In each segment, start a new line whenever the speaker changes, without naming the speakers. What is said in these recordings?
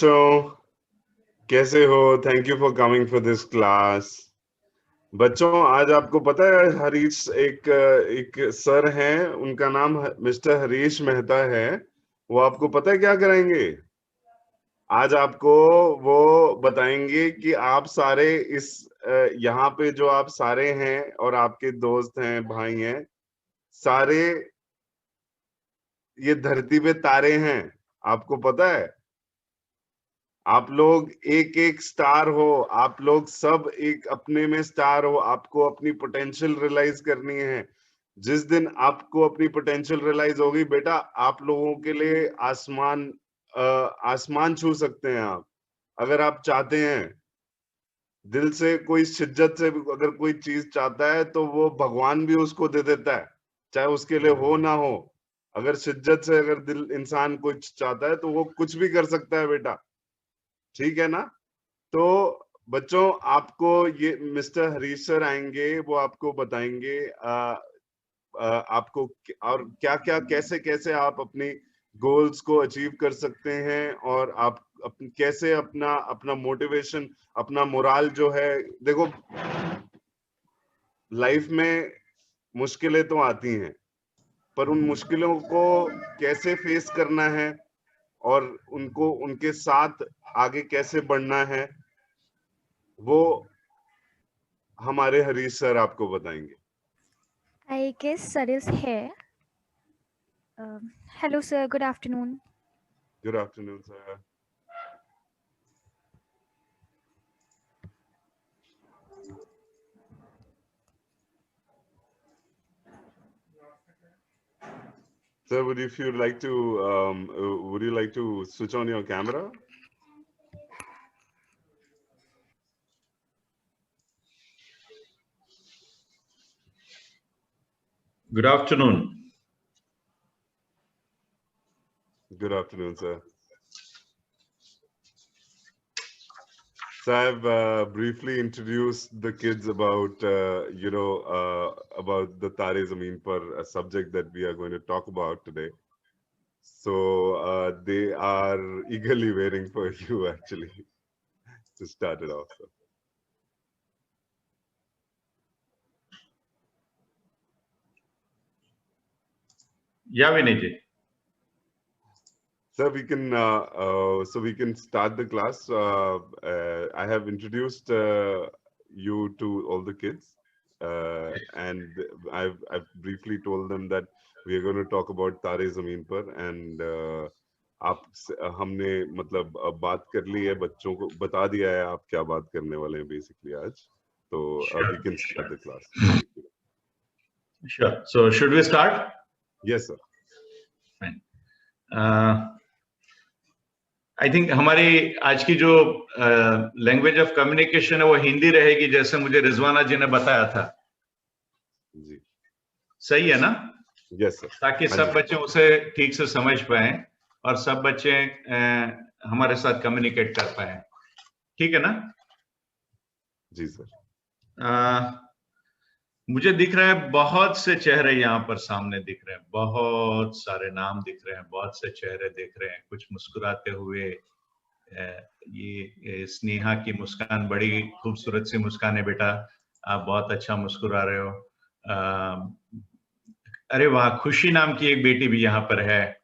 बच्चों, कैसे हो? Thank you for coming for this class. बच्चों, आज आपको पता है हरीश एक सर हैं, उनका नाम मिस्टर हरीश मेहता है। वो आपको पता है क्या कराएंगे? आज आपको वो बताएंगे कि आप सारे इस यहाँ पे जो आप सारे हैं और आपके दोस्त हैं, भाई हैं, सारे ये धरती पे तारे हैं। आपको पता है? आप लोग एक एक स्टार हो, आप लोग सब एक अपने में स्टार हो। आपको अपनी पोटेंशियल रियलाइज करनी है। जिस दिन आपको अपनी पोटेंशियल रियलाइज होगी बेटा, आप लोगों के लिए आसमान छू सकते हैं आप, अगर आप चाहते हैं दिल से। कोई शिद्दत से अगर कोई चीज चाहता है तो वो भगवान भी उसको दे देता है, चाहे उसके लिए हो ना हो। अगर शिद्दत से अगर दिल इंसान कुछ चाहता है तो वो कुछ भी कर सकता है बेटा, ठीक है ना? तो बच्चों, आपको ये मिस्टर हरीश सर आएंगे, वो आपको बताएंगे आपको और क्या क्या कैसे कैसे आप अपनी गोल्स को अचीव कर सकते हैं, और आप कैसे अपना अपना मोटिवेशन, अपना मोराल जो है। देखो, लाइफ में मुश्किलें तो आती हैं, पर उन मुश्किलों को कैसे फेस करना है और उनको उनके साथ आगे कैसे बढ़ना है, वो हमारे हरीश सर आपको बताएंगे।
I guess sir is here. Hello sir, good afternoon.
Good afternoon, sir. Sir, would you like to switch on your camera?
Good afternoon.
Good afternoon, sir. So I've briefly introduced the kids about, about the Tare Zameen Par, a subject that we are going to talk about today. So they are eagerly waiting for you, actually, to start it off. Sir.
Yeah, Vinay.
Sir, we can start the class. I have introduced you to all the kids, and I've briefly told them that we are going to talk about Tare Zameen Par, and हमने मतलब बात कर ली है, बच्चों को बता दिया है आप क्या बात करने वाले हैं बेसिकली आज। तो we can start the class.
Sure. So should we start?
Yes, sir.
Fine. I think हमारी आज की जो लैंग्वेज ऑफ कम्युनिकेशन है वो हिंदी रहेगी, जैसे मुझे रिजवाना जी ने बताया था।
जी
सही है ना?
Yes sir.
ताकि सब बच्चे उसे ठीक से समझ पाए और सब बच्चे हमारे साथ कम्युनिकेट कर पाए। ठीक है ना?
जी सर।
मुझे दिख रहा है बहुत से चेहरे यहाँ पर सामने दिख रहे हैं, बहुत सारे नाम दिख रहे हैं, बहुत से चेहरे दिख रहे हैं, कुछ मुस्कुराते हुए। ये स्नेहा की मुस्कान बड़ी खूबसूरत सी मुस्कान है बेटा, आप बहुत अच्छा मुस्कुरा रहे हो। अरे वाह, खुशी नाम की एक बेटी भी यहाँ पर है,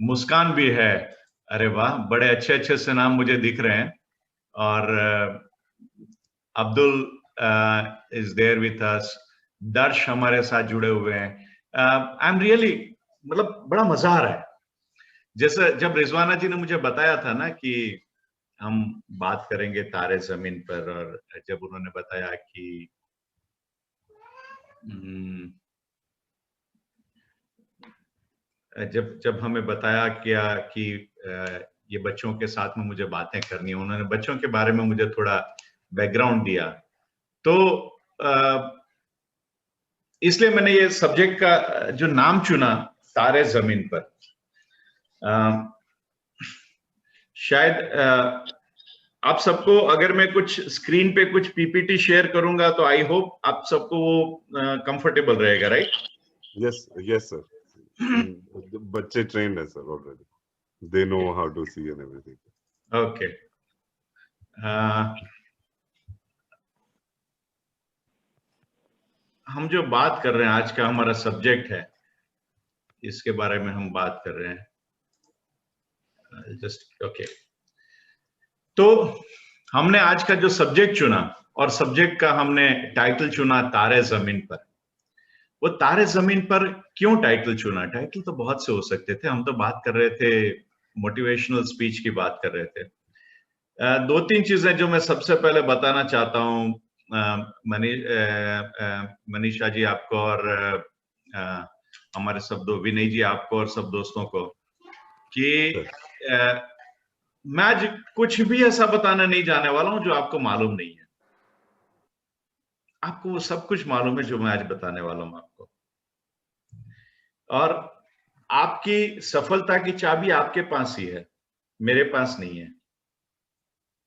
मुस्कान भी है। अरे वाह, बड़े अच्छे अच्छे से नाम मुझे दिख रहे हैं। और Abdul is there with us, Darsh हमारे साथ जुड़े हुए हैं। आई एम रियली, मतलब बड़ा मजा आ रहा है। जैसे जब रिजवाना जी ने मुझे बताया था ना कि हम बात करेंगे तारे जमीन पर, और जब उन्होंने बताया कि जब हमें बताया क्या कि ये बच्चों के साथ में मुझे बातें करनी है, उन्होंने बच्चों के बारे में मुझे थोड़ा बैकग्राउंड दिया, तो इसलिए मैंने ये सब्जेक्ट का जो नाम चुना, तारे जमीन पर। शायद आप सबको, अगर मैं कुछ स्क्रीन पे कुछ पीपीटी शेयर करूंगा तो आई होप आप सबको वो कंफर्टेबल रहेगा, राइट?
Yes yes sir. बच्चे ट्रेंड है sir already, they know how to see and everything.
Okay, हम जो बात कर रहे हैं, आज का हमारा सब्जेक्ट है, इसके बारे में हम बात कर रहे हैं। जस्ट ओके, तो हमने आज का जो सब्जेक्ट चुना, और सब्जेक्ट का हमने टाइटल चुना तारे जमीन पर। वो तारे जमीन पर क्यों टाइटल चुना? टाइटल तो बहुत से हो सकते थे, हम तो बात कर रहे थे, मोटिवेशनल स्पीच की बात कर रहे थे। दो तीन चीजें जो मैं सबसे पहले बताना चाहता हूँ मनीषा जी आपको, और हमारे सब विनय जी आपको, और सब दोस्तों को, कि मैं आज कुछ भी ऐसा बताने नहीं जाने वाला हूं जो आपको मालूम नहीं है। आपको वो सब कुछ मालूम है जो मैं आज बताने वाला हूं आपको। और आपकी सफलता की चाबी आपके पास ही है, मेरे पास नहीं है।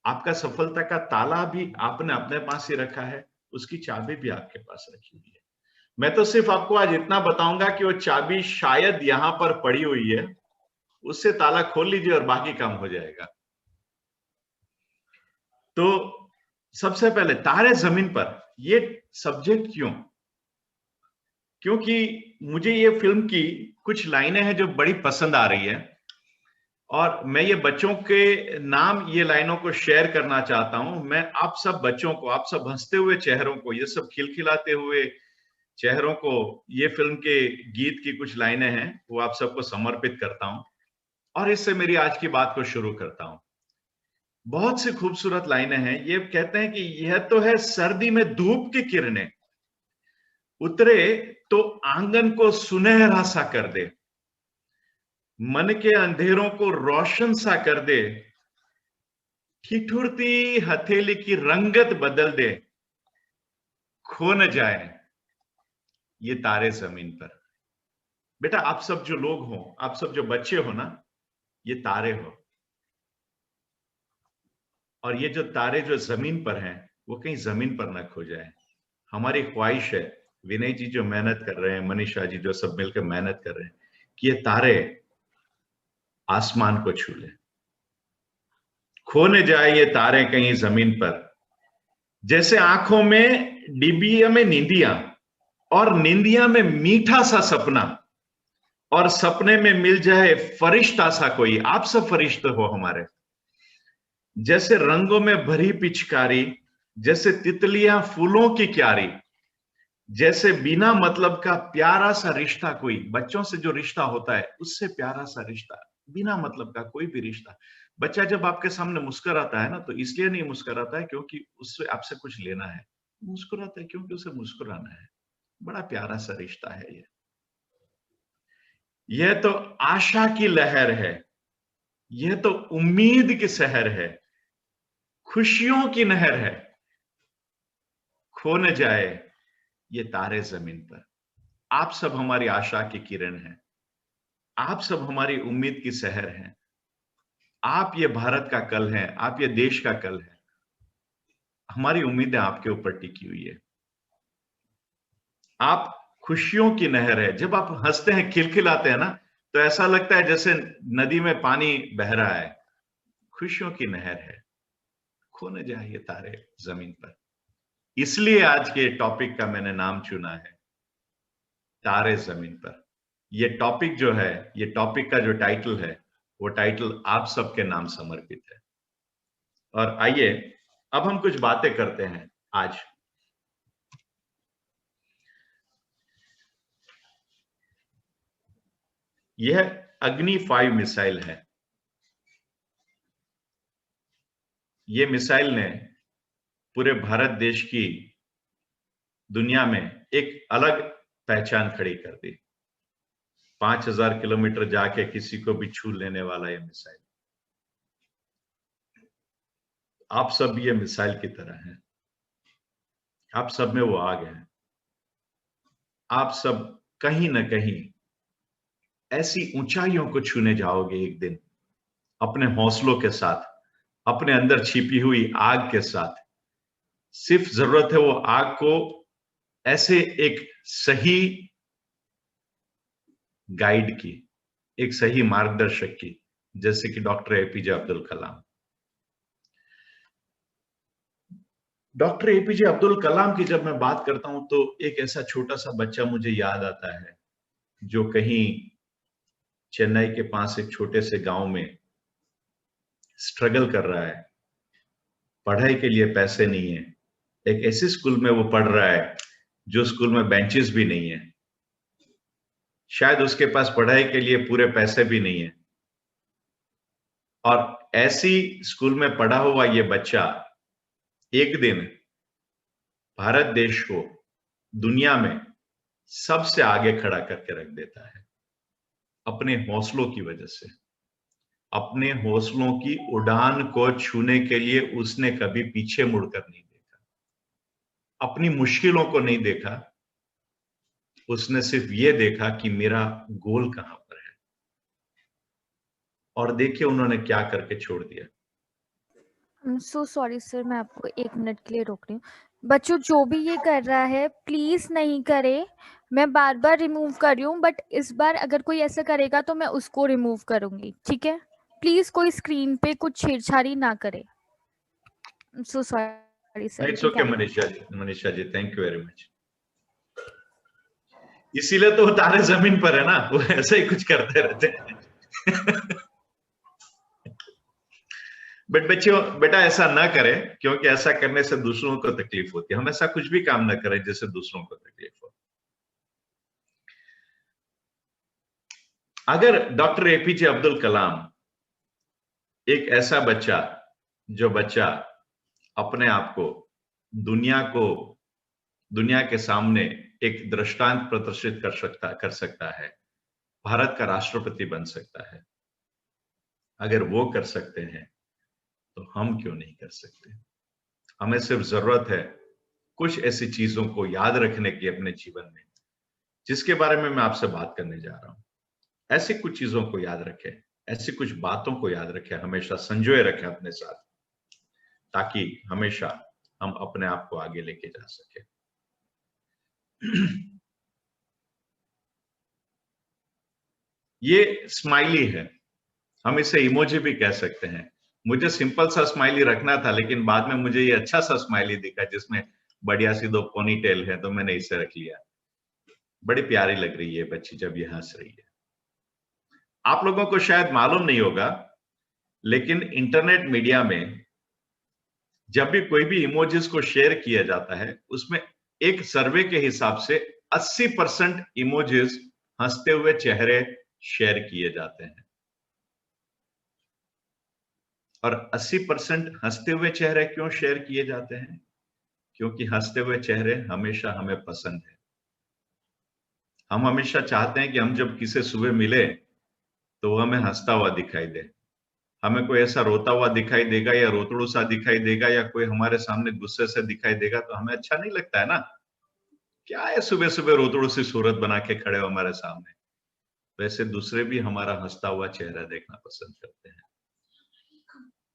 आपका सफलता का ताला भी आपने अपने पास ही रखा है, उसकी चाबी भी आपके पास रखी हुई है। मैं तो सिर्फ आपको आज इतना बताऊंगा कि वो चाबी शायद यहां पर पड़ी हुई है, उससे ताला खोल लीजिए और बाकी काम हो जाएगा। तो सबसे पहले तारे जमीन पर ये सब्जेक्ट क्यों? क्योंकि मुझे ये फिल्म की कुछ लाइनें हैं जो बड़ी पसंद आ रही है, और मैं ये बच्चों के नाम ये लाइनों को शेयर करना चाहता हूं। मैं आप सब बच्चों को, आप सब हंसते हुए चेहरों को, ये सब खिलखिलाते हुए चेहरों को, ये फिल्म के गीत की कुछ लाइनें हैं, वो आप सबको समर्पित करता हूं, और इससे मेरी आज की बात को शुरू करता हूं। बहुत सी खूबसूरत लाइनें हैं। ये कहते हैं कि यह तो है सर्दी में धूप की किरणें, उतरे तो आंगन को सुनहरा सा कर दे, मन के अंधेरों को रोशन सा कर दे, ठिठुरती हथेली की रंगत बदल दे, खो न जाए ये तारे जमीन पर। बेटा, आप सब जो लोग हो, आप सब जो बच्चे हो ना, ये तारे हो, और ये जो तारे जो जमीन पर हैं, वो कहीं जमीन पर ना खो जाए। हमारी ख्वाहिश है, विनय जी जो मेहनत कर रहे हैं, मनीषा जी जो सब मिलकर मेहनत कर रहे हैं, कि ये तारे आसमान को छू ले, खो न जाए ये तारे कहीं जमीन पर। जैसे आंखों में डिबिया में नींदिया, और नींदिया में मीठा सा सपना, और सपने में मिल जाए फरिश्ता सा कोई। आप सब फरिश्ते हो हमारे। जैसे रंगों में भरी पिचकारी, जैसे तितलियां फूलों की क्यारी, जैसे बिना मतलब का प्यारा सा रिश्ता कोई। बच्चों से जो रिश्ता होता है, उससे प्यारा सा रिश्ता, बिना मतलब का कोई भी रिश्ता। बच्चा जब आपके सामने मुस्कुराता है ना, तो इसलिए नहीं मुस्कुराता है क्योंकि उससे आपसे कुछ लेना है, मुस्कुराता है क्योंकि उसे मुस्कुराना है। बड़ा प्यारा सा रिश्ता है ये। यह तो आशा की लहर है, यह तो उम्मीद की सहर है, खुशियों की नहर है, खो न जाए ये तारे जमीन पर। आप सब हमारी आशा की किरण हैं, आप सब हमारी उम्मीद की सहर हैं। आप ये भारत का कल हैं, आप ये देश का कल है। हमारी उम्मीदें आपके ऊपर टिकी हुई है। आप खुशियों की नहर है। जब आप हंसते हैं, खिलखिलाते हैं ना, तो ऐसा लगता है जैसे नदी में पानी बह रहा है। खुशियों की नहर है, खो न जाए ये तारे जमीन पर। इसलिए आज के टॉपिक का मैंने नाम चुना है, तारे जमीन पर। ये टॉपिक जो है, ये टॉपिक का जो टाइटल है, वो टाइटल आप सबके नाम समर्पित है। और आइए अब हम कुछ बातें करते हैं आज। यह अग्नि 5 मिसाइल है। ये मिसाइल ने पूरे भारत देश की दुनिया में एक अलग पहचान खड़ी कर दी। 5000 किलोमीटर जाके किसी को भी छू लेने वाला यह मिसाइल। आप सब ये मिसाइल की तरह हैं। आप सब में वो आग है। आप सब कहीं ना कहीं ऐसी ऊंचाइयों को छूने जाओगे एक दिन, अपने हौसलों के साथ, अपने अंदर छिपी हुई आग के साथ। सिर्फ जरूरत है वो आग को ऐसे एक सही गाइड की, एक सही मार्गदर्शक की, जैसे कि doctor APJ Abdul Kalam. Doctor APJ Abdul Kalam की जब मैं बात करता हूं तो एक ऐसा छोटा सा बच्चा मुझे याद आता है जो कहीं चेन्नई के पास एक छोटे से गांव में स्ट्रगल कर रहा है, पढ़ाई के लिए पैसे नहीं है, एक ऐसे स्कूल में वो पढ़ रहा है जो स्कूल में बेंचेस भी नहीं है, शायद उसके पास पढ़ाई के लिए पूरे पैसे भी नहीं है, और ऐसी स्कूल में पढ़ा हुआ ये बच्चा एक दिन भारत देश को दुनिया में सबसे आगे खड़ा करके रख देता है अपने हौसलों की वजह से। अपने हौसलों की उड़ान को छूने के लिए उसने कभी पीछे मुड़कर नहीं देखा, अपनी मुश्किलों को नहीं देखा, उसने सिर्फ ये देखा कि मेरा गोल कहां पर है, और देखिए उन्होंने क्या करके छोड़ दिया।
सो सॉरी सर, मैं आपको 1 मिनट के लिए रोक रही हूँ। बच्चों, जो भी ये कर रहा है प्लीज नहीं करे। मैं बार बार रिमूव कर रही हूँ, बट इस बार अगर कोई ऐसा करेगा तो मैं उसको रिमूव करूंगी, ठीक है? प्लीज कोई स्क्रीन पे कुछ छेड़छाड़ी ना करे। So sorry sir.
It's okay Manisha ji, thank you very much. इसीलिए तो तारे जमीन पर है ना, वो ऐसे ही कुछ करते रहते हैं। बट बच्चों, बेटा ऐसा ना करें, क्योंकि ऐसा करने से दूसरों को तकलीफ होती है। हम ऐसा कुछ भी काम ना करें जिससे दूसरों को तकलीफ हो। अगर डॉक्टर एपीजे अब्दुल कलाम एक ऐसा बच्चा, जो बच्चा अपने आप को दुनिया के सामने एक दृष्टांत प्रदर्शित कर सकता है, भारत का राष्ट्रपति बन सकता है, अगर वो कर सकते हैं तो हम क्यों नहीं कर सकते? हमें सिर्फ जरूरत है कुछ ऐसी चीजों को याद रखने की अपने जीवन में, जिसके बारे में मैं आपसे बात करने जा रहा हूं। ऐसी कुछ चीजों को याद रखें, ऐसी कुछ बातों को याद रखें, हमेशा संजोए रखें अपने साथ, ताकि हमेशा हम अपने आप को आगे लेके जा सके। ये स्माइली है, हम इसे इमोजी भी कह सकते हैं। मुझे सिंपल सा स्माइली रखना था, लेकिन बाद में मुझे ये अच्छा सा स्माइली दिखा जिसमें बढ़िया सी 2 पोनी टेल है, तो मैंने इसे रख लिया। बड़ी प्यारी लग रही है बच्ची जब ये हंस रही है। आप लोगों को शायद मालूम नहीं होगा, लेकिन इंटरनेट मीडिया में जब भी कोई भी इमोजीज को शेयर किया जाता है, उसमें एक सर्वे के हिसाब से 80% इमोजीज हंसते हुए चेहरे शेयर किए जाते हैं, और 80% हंसते हुए चेहरे क्यों शेयर किए जाते हैं? क्योंकि हंसते हुए चेहरे हमेशा हमें पसंद है। हम हमेशा चाहते हैं कि हम जब किसी सुबह मिले तो वो हमें हंसता हुआ दिखाई दे। हमें कोई ऐसा रोता हुआ दिखाई देगा या रोतड़ू सा दिखाई देगा या कोई हमारे सामने गुस्से से दिखाई देगा तो हमें अच्छा नहीं लगता है ना। क्या है सुबह सुबह रोतड़ू सी सूरत बना के खड़े हो हमारे सामने? वैसे दूसरे भी हमारा हंसता हुआ चेहरा देखना पसंद करते हैं।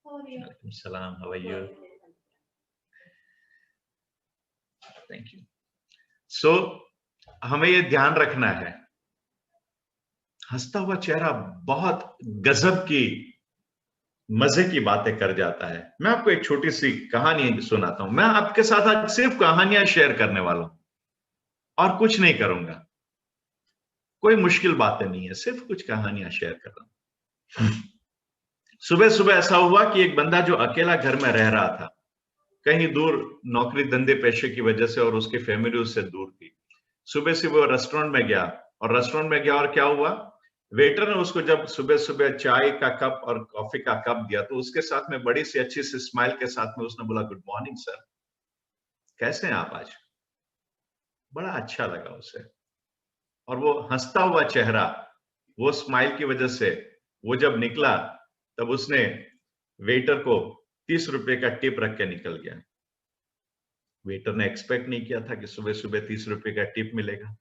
वालेकुम सलाम, how are you? Thank you. So हमें ये ध्यान रखना है, हंसता हुआ चेहरा बहुत गजब की मजे की बातें कर जाता है। मैं आपको एक छोटी सी कहानी सुनाता हूं। मैं आपके साथ आज सिर्फ कहानियां शेयर करने वाला हूं और कुछ नहीं करूंगा। कोई मुश्किल बातें नहीं है, सिर्फ कुछ कहानियां शेयर कर रहा हूं। सुबह सुबह ऐसा हुआ कि एक बंदा जो अकेला घर में रह रहा था, कहीं दूर नौकरी धंधे पेशे की वजह से, और उसकी फैमिली उससे दूर थी। सुबह से वो रेस्टोरेंट में गया, और क्या हुआ, वेटर ने उसको जब सुबह सुबह चाय का कप और कॉफी का कप दिया तो उसके साथ में बड़ी सी अच्छी सी स्माइल के साथ में उसने बोला, गुड मॉर्निंग सर, कैसे हैं आप आज? बड़ा अच्छा लगा उसे, और वो हंसता हुआ चेहरा, वो स्माइल की वजह से वो जब निकला तब उसने वेटर को 30 रुपए का टिप रख के निकल गया। वेटर ने एक्सपेक्ट नहीं किया था कि सुबह सुबह 30 रुपए का टिप मिलेगा।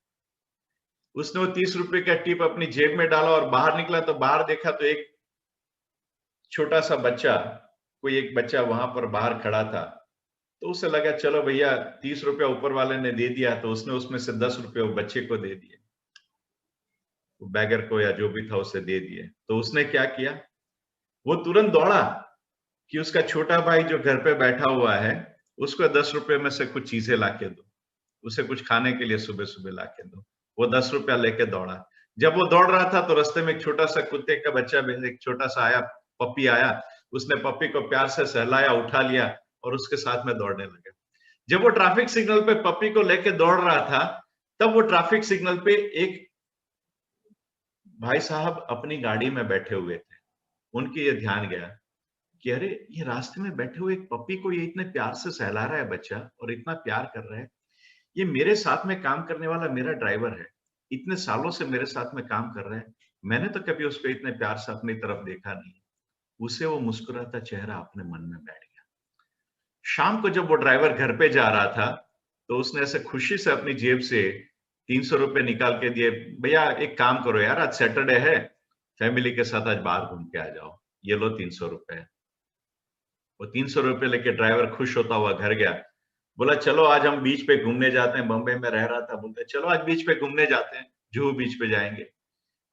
उसने वो 30 रुपए का टिप अपनी जेब में डाला और बाहर निकला तो बाहर देखा तो एक छोटा सा बच्चा, कोई एक बच्चा वहां पर बाहर खड़ा था। तो उसे लगा चलो भैया 30 रुपया ऊपर वाले ने दे दिया, तो उसने उसमें से 10 रुपये वो बच्चे को दे दिए, बैगर को या जो भी था उसे दे दिए। तो उसने क्या किया, वो तुरंत दौड़ा कि उसका छोटा भाई जो घर पे बैठा हुआ है उसको 10 रुपए में से कुछ चीजें लाके दो, उसे कुछ खाने के लिए सुबह सुबह लाके दो। वो 10 रुपया लेके दौड़ा। जब वो दौड़ रहा था तो रास्ते में एक छोटा सा कुत्ते का बच्चा, एक छोटा सा आया, पपी आया, उसने पपी को प्यार से सहलाया, उठा लिया और उसके साथ में दौड़ने लगा। जब वो ट्रैफिक सिग्नल पे पपी को लेके दौड़ रहा था, तब वो ट्रैफिक सिग्नल पे एक भाई साहब अपनी गाड़ी में बैठे हुए थे। उनके ये ध्यान गया कि अरे, ये रास्ते में बैठे हुए एक पपी को ये इतने प्यार से सहला रहा है बच्चा और इतना प्यार कर रहा है, ये मेरे साथ में काम करने वाला मेरा ड्राइवर है, इतने सालों से मेरे साथ में काम कर रहा है, मैंने तो कभी उसको इतने प्यार से अपनी तरफ देखा नहीं। उसे वो मुस्कुराता चेहरा अपने मन में बैठ गया। शाम को जब वो ड्राइवर घर पे जा रहा था, तो उसने ऐसे खुशी से अपनी जेब से 300 रुपए निकाल के दिए। भैया एक काम करो यार, आज सैटरडे है, फैमिली के साथ आज बाहर घूम के आ जाओ, ये लो 300 रुपए। वो 300 रुपए लेके ड्राइवर खुश होता हुआ घर गया। बोला चलो आज हम बीच पे घूमने जाते हैं, बम्बई में रह रहा था, बोलते चलो आज बीच पे घूमने जाते हैं, जुहू बीच पे जाएंगे।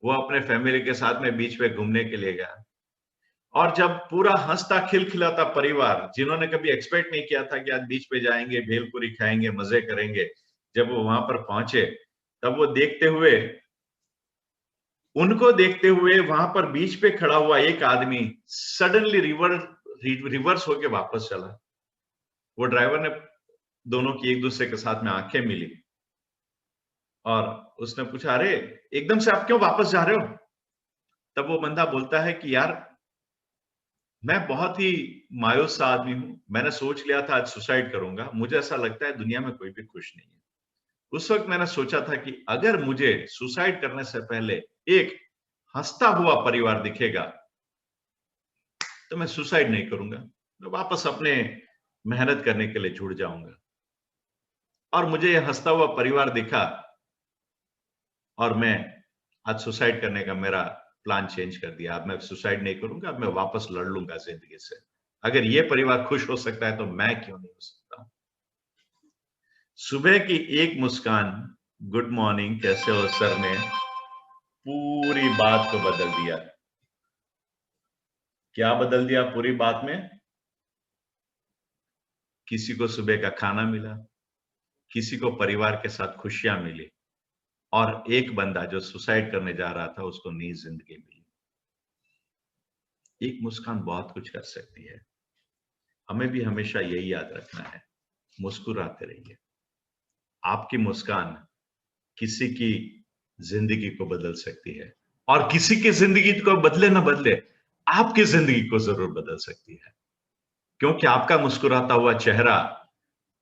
वो अपने फैमिली के साथ में बीच पे घूमने के लिए गया। और जब पूरा हंसता खिलखिलाता परिवार, जिन्होंने कभी एक्सपेक्ट नहीं किया था कि आज बीच पे जाएंगे, भेलपुरी खाएंगे, मजे करेंगे, जब वो वहां पर पहुंचे, तब वो उनको देखते हुए वहां पर बीच पे खड़ा हुआ एक आदमी सडनली रिवर्स होके वापस चला। वो ड्राइवर ने दोनों की एक दूसरे के साथ में आंखें मिली और उसने पूछा, अरे एकदम से आप क्यों वापस जा रहे हो? तब वो बंदा बोलता है कि यार, मैं बहुत ही मायूस सा आदमी हूं, मैंने सोच लिया था आज सुसाइड करूंगा, मुझे ऐसा लगता है दुनिया में कोई भी खुश नहीं है। उस वक्त मैंने सोचा था कि अगर मुझे सुसाइड करने से पहले एक हंसता हुआ परिवार दिखेगा तो मैं सुसाइड नहीं करूंगा, मैं वापस अपने मेहनत करने के लिए जुड़ जाऊंगा। और मुझे यह हंसता हुआ परिवार दिखा और मैं आज सुसाइड करने का मेरा प्लान चेंज कर दिया। अब मैं सुसाइड नहीं करूंगा, अब मैं वापस लड़ लूंगा जिंदगी से। अगर ये परिवार खुश हो सकता है तो मैं क्यों नहीं हो सकता? सुबह की एक मुस्कान, गुड मॉर्निंग, कैसे हो सर, ने पूरी बात को बदल दिया। क्या बदल दिया पूरी बात में? किसी को सुबह का खाना मिला, किसी को परिवार के साथ खुशियां मिली, और एक बंदा जो सुसाइड करने जा रहा था उसको नई जिंदगी मिली। एक मुस्कान बहुत कुछ कर सकती है। हमें भी हमेशा यही याद रखना है, मुस्कुराते रहिए। आपकी मुस्कान किसी की जिंदगी को बदल सकती है, और किसी की जिंदगी को बदले ना बदले, आपकी जिंदगी को जरूर बदल सकती है, क्योंकि आपका मुस्कुराता हुआ चेहरा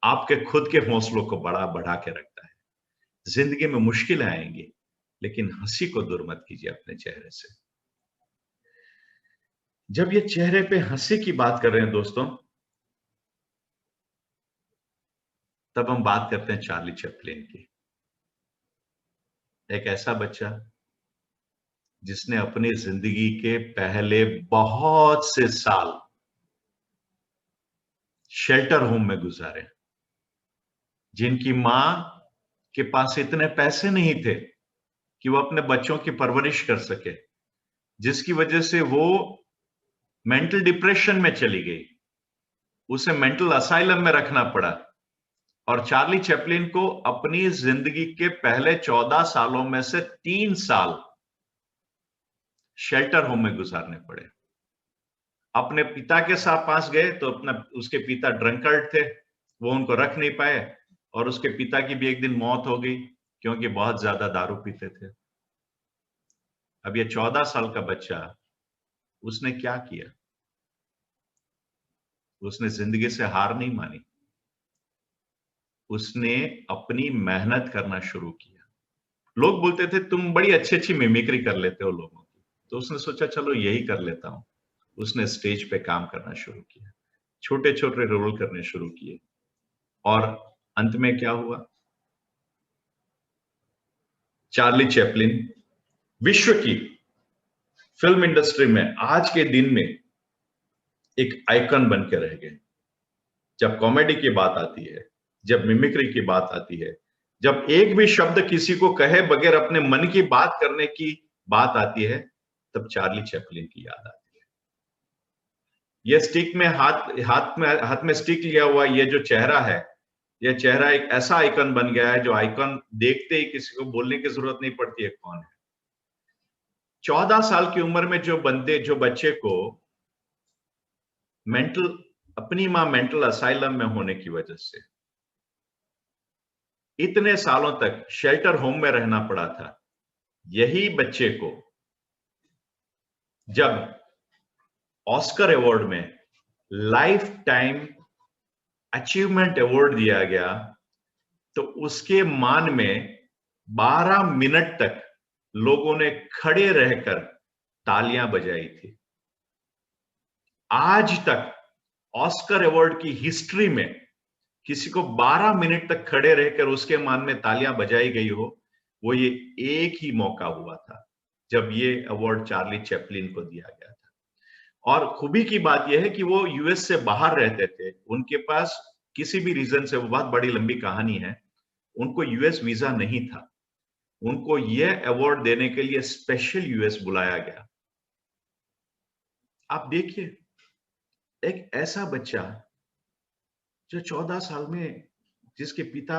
आपके खुद के हौसलों को बढ़ा के रखता है। जिंदगी में मुश्किलें आएंगी, लेकिन हंसी को दूर मत कीजिए अपने चेहरे से। जब ये चेहरे पे हंसी की बात कर रहे हैं दोस्तों, तब हम बात करते हैं चार्ली चैपलिन की। एक ऐसा बच्चा जिसने अपनी जिंदगी के पहले बहुत से साल शेल्टर होम में गुजारे, जिनकी मां के पास इतने पैसे नहीं थे कि वो अपने बच्चों की परवरिश कर सके, जिसकी वजह से वो मेंटल डिप्रेशन में चली गई, उसे मेंटल असाइलम में रखना पड़ा। और चार्ली चैपलिन को अपनी जिंदगी के पहले 14 सालों में से 3 साल शेल्टर होम में गुजारने पड़े। अपने पिता के साथ पास गए तो उसके पिता ड्रंकर्ड थे, वो उनको रख नहीं पाए, और उसके पिता की भी एक दिन मौत हो गई क्योंकि बहुत ज्यादा दारू पीते थे। अब ये 14 साल का बच्चा, उसने क्या किया? उसने जिंदगी से हार नहीं मानी, उसने अपनी मेहनत करना शुरू किया। लोग बोलते थे तुम बड़ी अच्छी मिमिक्री कर लेते हो लोगों की, तो उसने सोचा चलो यही कर लेता हूं। उसने स्टेज पे काम करना शुरू किया, छोटे छोटे रोल करने शुरू किए, और अंत में क्या हुआ? चार्ली चैपलिन विश्व की फिल्म इंडस्ट्री में आज के दिन में एक आइकन बन के रह गए। जब कॉमेडी की बात आती है, जब मिमिक्री की बात आती है, जब एक भी शब्द किसी को कहे बगैर अपने मन की बात करने की बात आती है, तब चार्ली चैपलिन की याद आती है। ये स्टिक में हाथ में स्टिक लिया हुआ ये जो चेहरा है, ये चेहरा एक ऐसा आइकन बन गया है जो आइकन देखते ही किसी को बोलने की जरूरत नहीं पड़ती है कौन है। 14 साल की उम्र में जो बच्चे को अपनी मां मेंटल असाइलम में होने की वजह से इतने सालों तक शेल्टर होम में रहना पड़ा था, यही बच्चे को जब ऑस्कर अवार्ड में लाइफ टाइम अचीवमेंट अवार्ड दिया गया तो उसके मान में 12 मिनट तक लोगों ने खड़े रहकर तालियां बजाई थी। आज तक ऑस्कर अवार्ड की हिस्ट्री में किसी को 12 मिनट तक खड़े रहकर उसके मान में तालियां बजाई गई हो, वो ये एक ही मौका हुआ था जब ये अवार्ड चार्ली चैपलिन को दिया गया था। और खूबी की बात यह है कि वो यूएस से बाहर रहते थे, उनके पास किसी भी रीजन से, वो बहुत बड़ी लंबी कहानी है, उनको यूएस वीजा नहीं था, उनको यह अवार्ड देने के लिए स्पेशल यूएस बुलाया गया। आप देखिए, एक ऐसा बच्चा जो 14 साल में, जिसके पिता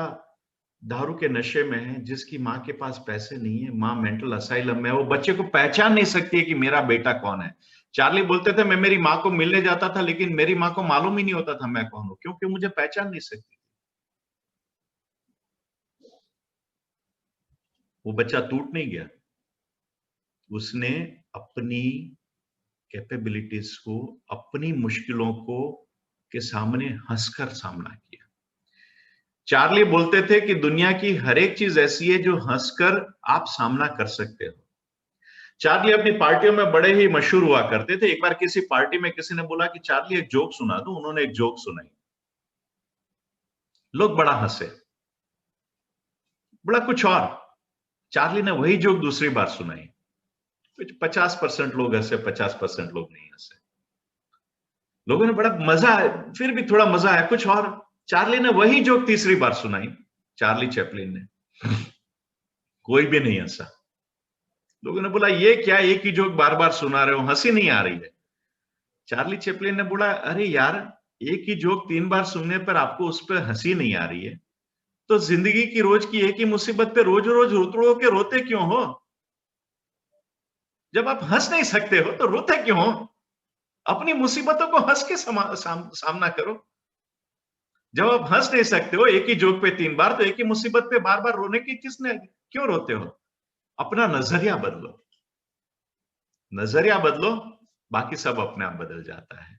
दारू के नशे में है, जिसकी मां के पास पैसे नहीं है, मां मेंटल असाइलम में है, वो बच्चे को पहचान नहीं सकती है कि मेरा बेटा कौन है। चार्ली बोलते थे मैं मेरी मां को मिलने जाता था लेकिन मेरी मां को मालूम ही नहीं होता था मैं कौन हूं, क्योंकि मुझे पहचान नहीं सकती। वो बच्चा टूट नहीं गया, उसने अपनी कैपेबिलिटीज को, अपनी मुश्किलों को के सामने हंसकर सामना किया। चार्ली बोलते थे कि दुनिया की हर एक चीज ऐसी है जो हंसकर आप सामना कर सकते हो। चार्ली अपनी पार्टियों में बड़े ही मशहूर हुआ करते थे। एक बार किसी पार्टी में किसी ने बोला कि चार्ली एक जोक सुना दो, उन्होंने एक जोक सुनाई, लोग बड़ा हंसे, बड़ा कुछ और। चार्ली ने वही जोक दूसरी बार सुनाई, कुछ 50% लोग हंसे, 50% लोग नहीं हंसे। लोगों ने बड़ा मजा है, फिर भी थोड़ा मजा है, कुछ और। चार्ली ने वही जोक तीसरी बार सुनाई, चार्ली चैपलिन ने, कोई भी नहीं हंसा। लोगों ने बोला ये क्या, एक ही जोक बार बार सुना रहे हो, हंसी नहीं आ रही है। चार्ली चैपलिन ने बोला अरे यार, एक ही जोक 3 बार सुनने पर आपको उस पर हंसी नहीं आ रही है, तो जिंदगी की रोज की एक ही मुसीबत पे रोज रोज उतरो के रोते क्यों हो? जब आप हंस नहीं सकते हो तो रोते क्यों हो? अपनी मुसीबतों को हंस के सामना करो। जब आप हंस नहीं सकते हो एक ही जोक पे 3 बार, तो एक ही मुसीबत पे बार बार रोने की क्यों रोते हो? अपना नजरिया बदलो, नजरिया बदलो, बाकी सब अपने आप बदल जाता है।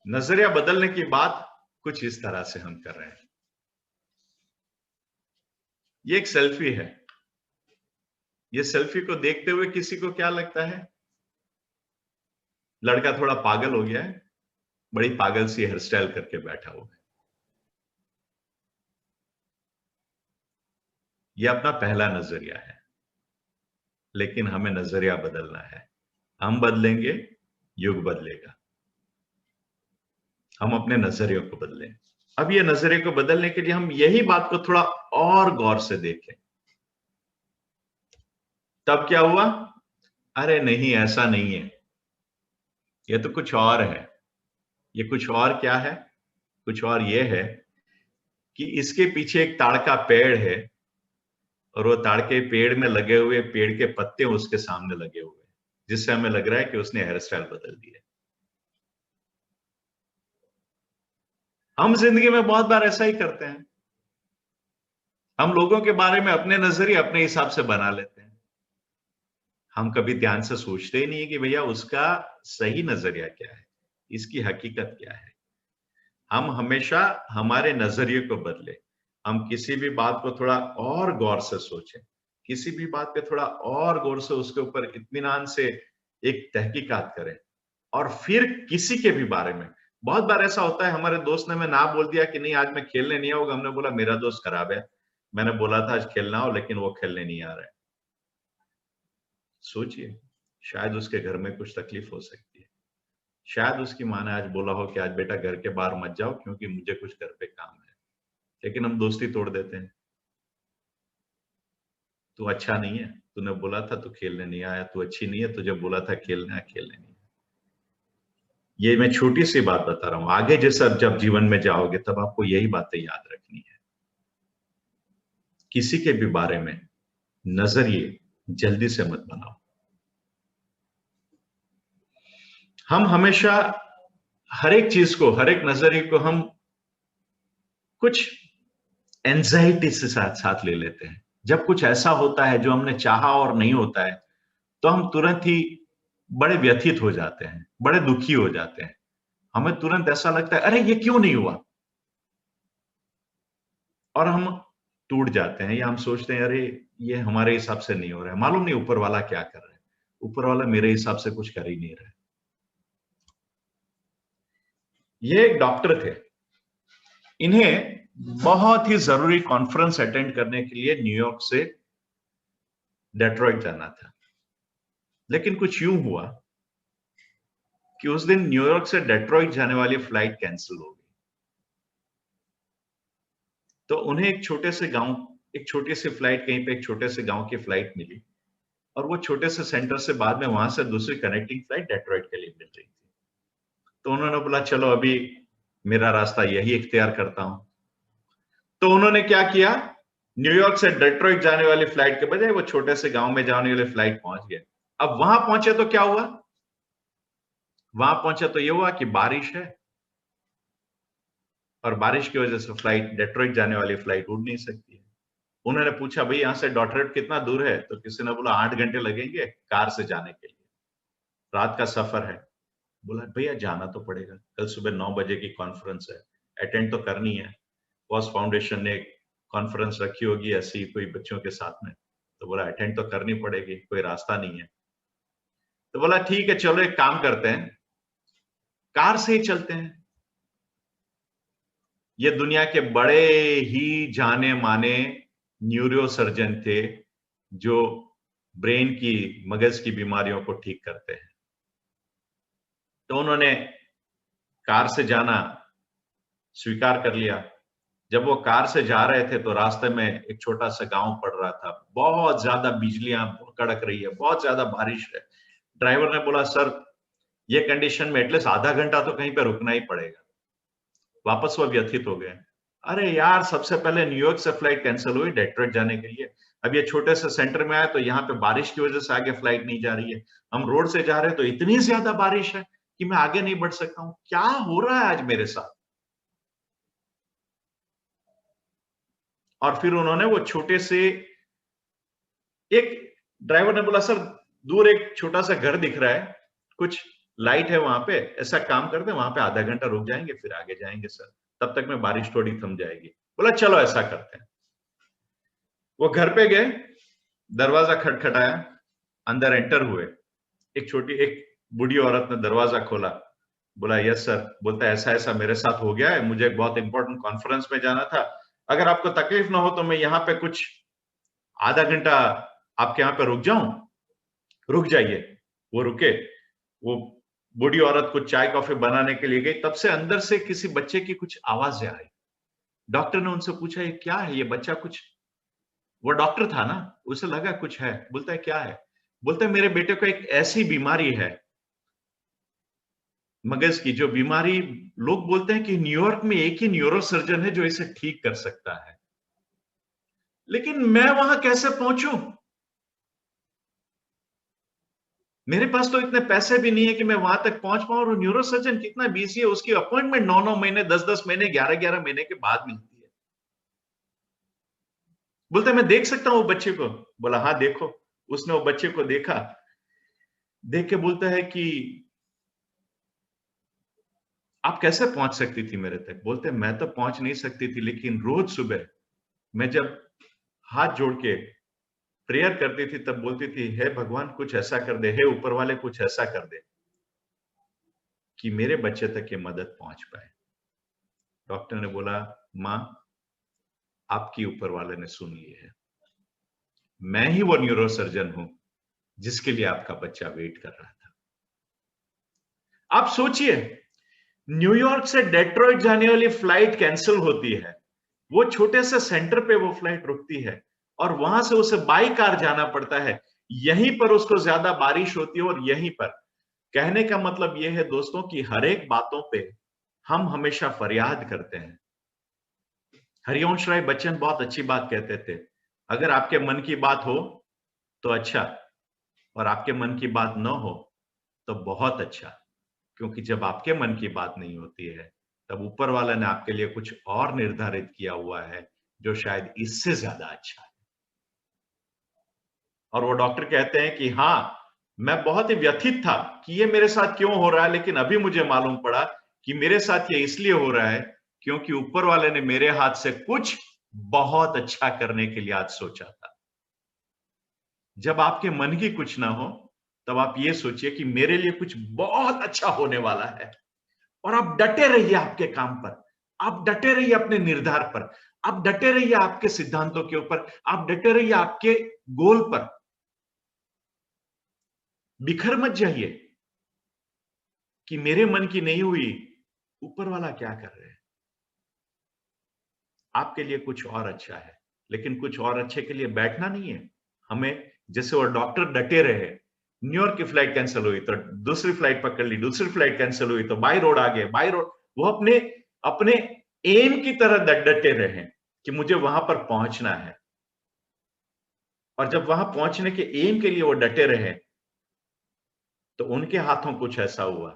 नजरिया बदलने की बात कुछ इस तरह से हम कर रहे हैं। ये एक सेल्फी है, ये सेल्फी को देखते हुए किसी को क्या लगता है? लड़का थोड़ा पागल हो गया है, बड़ी पागल सी हेयर स्टाइल करके बैठा हुआ है। ये अपना पहला नजरिया है, लेकिन हमें नजरिया बदलना है। हम बदलेंगे, युग बदलेगा। हम अपने नजरियों को बदलें। अब ये नजरिए को बदलने के लिए हम यही बात को थोड़ा और गौर से देखें। तब क्या हुआ? अरे नहीं, ऐसा नहीं है, ये तो कुछ और है। ये कुछ और क्या है? कुछ और ये है कि इसके पीछे एक ताड़ का पेड़ है और वो ताड़ के पेड़ में लगे हुए पेड़ के पत्ते उसके सामने लगे हुए हैं, जिससे हमें लग रहा है कि उसने हेयर स्टाइल बदल दी है। हम जिंदगी में बहुत बार ऐसा ही करते हैं। हम लोगों के बारे में अपने नजरिए अपने हिसाब से बना लेते हैं। हम कभी ध्यान से सोचते ही नहीं है कि भैया उसका सही नजरिया क्या है, इसकी हकीकत क्या है। हम हमेशा हमारे नजरिए को बदले। हम किसी भी बात को थोड़ा और गौर से सोचें, किसी भी बात पे थोड़ा और गौर से उसके ऊपर इत्मीनान से एक तहकीकात करें, और फिर किसी के भी बारे में। बहुत बार ऐसा होता है, हमारे दोस्त ने मैं ना बोल दिया कि नहीं आज मैं खेलने नहीं आऊंगा, हमने बोला मेरा दोस्त खराब है, मैंने बोला था आज खेलना हो लेकिन वो खेलने नहीं आ रहा है। सोचिए, शायद उसके घर में कुछ तकलीफ हो सकती है, शायद उसकी माँ ने आज बोला हो कि आज बेटा घर के बाहर मत जाओ क्योंकि मुझे कुछ घर पे काम है, लेकिन हम दोस्ती तोड़ देते हैं। तू अच्छा नहीं है, तूने बोला था तू खेलने नहीं आया, तू अच्छी नहीं है, तुझे बोला था खेलने नहीं है। ये मैं छोटी सी बात बता रहा हूं, आगे जैसा जब जीवन में जाओगे तब आपको यही बातें याद रखनी है। किसी के भी बारे में नजरिए जल्दी से मत बनाओ। हम हमेशा हर एक चीज को, हर एक नजरिए को हम कुछ एंजाइटी से साथ ले लेते हैं। जब कुछ ऐसा होता है जो हमने चाहा और नहीं होता है, तो हम तुरंत ही बड़े व्यथित हो जाते हैं, बड़े दुखी हो जाते हैं। हमें तुरंत ऐसा लगता है, अरे ये क्यों नहीं हुआ, और हम टूट जाते हैं, या हम सोचते हैं अरे ये हमारे हिसाब से नहीं हो रहा है, मालूम नहीं ऊपर वाला क्या कर रहा है, ऊपर वाला मेरे हिसाब से कुछ कर ही नहीं रहा है। ये एक डॉक्टर थे, इन्हें बहुत ही जरूरी कॉन्फ्रेंस अटेंड करने के लिए न्यूयॉर्क से डेट्रॉइट जाना था। लेकिन कुछ यूं हुआ कि उस दिन न्यूयॉर्क से डेट्रॉइट जाने वाली फ्लाइट कैंसिल हो गई। तो उन्हें एक छोटे से गांव, एक छोटी सी फ्लाइट, कहीं पे एक छोटे से गांव की फ्लाइट मिली, और वो छोटे से सेंटर से बाद में वहां से दूसरी कनेक्टिंग फ्लाइट डेट्रॉइट के लिए मिल रही थी। तो उन्होंने बोला चलो अभी मेरा रास्ता यही इख्तियार करता हूं। तो उन्होंने क्या किया, न्यूयॉर्क से डेट्रॉइट जाने वाली फ्लाइट के बजाय वो छोटे से गांव में जाने वाली फ्लाइट पहुंच गए। अब वहां पहुंचे तो क्या हुआ, वहां पहुंचे तो ये हुआ कि बारिश है, और बारिश की वजह से फ्लाइट, डेट्रॉइट जाने वाली फ्लाइट उड़ नहीं सकती है। उन्होंने पूछा भाई यहां से डेट्रॉइट कितना दूर है, तो किसी ने बोला 8 घंटे लगेंगे कार से जाने के लिए, रात का सफर है। बोला भैया जाना तो पड़ेगा, कल सुबह 9 बजे की कॉन्फ्रेंस है, अटेंड तो करनी है। वॉस फाउंडेशन ने कॉन्फ्रेंस रखी होगी ऐसी कोई बच्चों के साथ में, तो बोला अटेंड तो करनी पड़ेगी, कोई रास्ता नहीं है। तो बोला ठीक है चलो एक काम करते हैं, कार से ही चलते हैं। ये दुनिया के बड़े ही जाने माने न्यूरो सर्जन थे जो ब्रेन की, मगज की बीमारियों को ठीक करते हैं। तो उन्होंने कार से जाना स्वीकार कर लिया। जब वो कार से जा रहे थे तो रास्ते में एक छोटा सा गांव पड़ रहा था, बहुत ज्यादा बिजलियां कड़क रही है, बहुत ज्यादा बारिश है। ड्राइवर ने बोला सर ये कंडीशन में एटलीस्ट आधा घंटा तो कहीं पे रुकना ही पड़ेगा। वापस वो व्यथित हो गए, अरे यार सबसे पहले न्यूयॉर्क से फ्लाइट कैंसिल हुई डेट्रॉइट जाने के लिए, अब ये छोटे से सेंटर में आया तो यहाँ पे बारिश की वजह से आगे फ्लाइट नहीं जा रही है, हम रोड से जा रहे हैं तो इतनी ज्यादा बारिश है कि मैं आगे नहीं बढ़ सकता हूं, क्या हो रहा है आज मेरे साथ। और फिर उन्होंने वो छोटे से, एक ड्राइवर ने बोला सर दूर एक छोटा सा घर दिख रहा है, कुछ लाइट है वहां पे, ऐसा काम करते हैं वहां पे आधा घंटा रुक जाएंगे फिर आगे जाएंगे सर, तब तक में बारिश थोड़ी थम जाएगी। बोला चलो ऐसा करते हैं। वो घर पे गए, दरवाजा खटखटाया, अंदर एंटर हुए, एक बूढ़ी औरत ने दरवाजा खोला, बोला यस सर। बोलता है ऐसा ऐसा मेरे साथ हो गया है, मुझे एक बहुत इंपॉर्टेंट कॉन्फ्रेंस में जाना था, अगर आपको तकलीफ ना हो तो मैं यहाँ पे कुछ आधा घंटा आपके यहाँ पे रुक जाऊं। रुक जाइए। वो रुके, वो बूढ़ी औरत कुछ चाय कॉफी बनाने के लिए गई, तब से अंदर से किसी बच्चे की कुछ आवाजें आई। डॉक्टर ने उनसे पूछा ये क्या है, ये बच्चा कुछ, वो डॉक्टर था ना, उसे लगा कुछ है। बोलता है क्या है, बोलता है मेरे बेटे को एक ऐसी बीमारी है मगज की, जो बीमारी लोग बोलते हैं कि न्यूयॉर्क में एक ही न्यूरो सर्जन है जो इसे ठीक कर सकता है, लेकिन मैं वहां कैसे पहुंचूं, मेरे पास तो इतने पैसे भी नहीं है कि मैं वहां तक पहुंच पाऊं, और न्यूरो सर्जन कितना बिजी है, उसकी अपॉइंटमेंट 9-9 महीने, 10-10 महीने, 11-11 महीने के बाद मिलती है। बोलता है मैं देख सकता हूं वो बच्चे को। बोला हाँ देखो। उसने वो बच्चे को देखा, देख के बोलता है कि आप कैसे पहुंच सकती थी मेरे तक। बोलते मैं तो पहुंच नहीं सकती थी, लेकिन रोज सुबह मैं जब हाथ जोड़ के प्रेयर करती थी तब बोलती थी हे भगवान कुछ ऐसा कर दे, हे ऊपर वाले कुछ ऐसा कर दे कि मेरे बच्चे तक ये मदद पहुंच पाए। डॉक्टर ने बोला मां आपकी ऊपर वाले ने सुन ली है, मैं ही वो न्यूरो सर्जन हूं जिसके लिए आपका बच्चा वेट कर रहा था। आप सोचिए न्यूयॉर्क से डेट्रॉइट जाने वाली फ्लाइट कैंसिल होती है, वो छोटे से सेंटर पे वो फ्लाइट रुकती है, और वहां से उसे बाई कार जाना पड़ता है। यहीं पर उसको ज्यादा बारिश होती है, और यहीं पर कहने का मतलब यह है दोस्तों कि हर एक बातों पे हम हमेशा फरियाद करते हैं। हरिवंश राय बच्चन बहुत अच्छी बात कहते थे, अगर आपके मन की बात हो तो अच्छा, और आपके मन की बात न हो तो बहुत अच्छा, क्योंकि जब आपके मन की बात नहीं होती है तब ऊपर वाले ने आपके लिए कुछ और निर्धारित किया हुआ है जो शायद इससे ज्यादा अच्छा है। और वो डॉक्टर कहते हैं कि हाँ, मैं बहुत ही व्यथित था कि ये मेरे साथ क्यों हो रहा है, लेकिन अभी मुझे मालूम पड़ा कि मेरे साथ ये इसलिए हो रहा है क्योंकि ऊपर वाले ने मेरे हाथ से कुछ बहुत अच्छा करने के लिए आज सोचा था। जब आपके मन की कुछ ना हो तब आप ये सोचिए कि मेरे लिए कुछ बहुत अच्छा होने वाला है, और आप डटे रहिए आपके काम पर, आप डटे रहिए अपने निर्धार पर, आप डटे रहिए आपके सिद्धांतों के ऊपर, आप डटे रहिए आपके गोल पर। बिखर मत जाइए कि मेरे मन की नहीं हुई, ऊपर वाला क्या कर रहे हैं। आपके लिए कुछ और अच्छा है, लेकिन कुछ और अच्छे के लिए बैठना नहीं है हमें। जैसे वो डॉक्टर डटे रहे, न्यूयॉर्क की फ्लाइट कैंसिल हुई तो दूसरी फ्लाइट पकड़ ली, दूसरी फ्लाइट कैंसिल हुई तो बाई रोड आ गए, बाई रोड। वो अपने अपने एम की तरह डटे रहे कि मुझे वहां पर पहुंचना है, और जब वहां पहुंचने के एम के लिए वो डटे रहे तो उनके हाथों कुछ ऐसा हुआ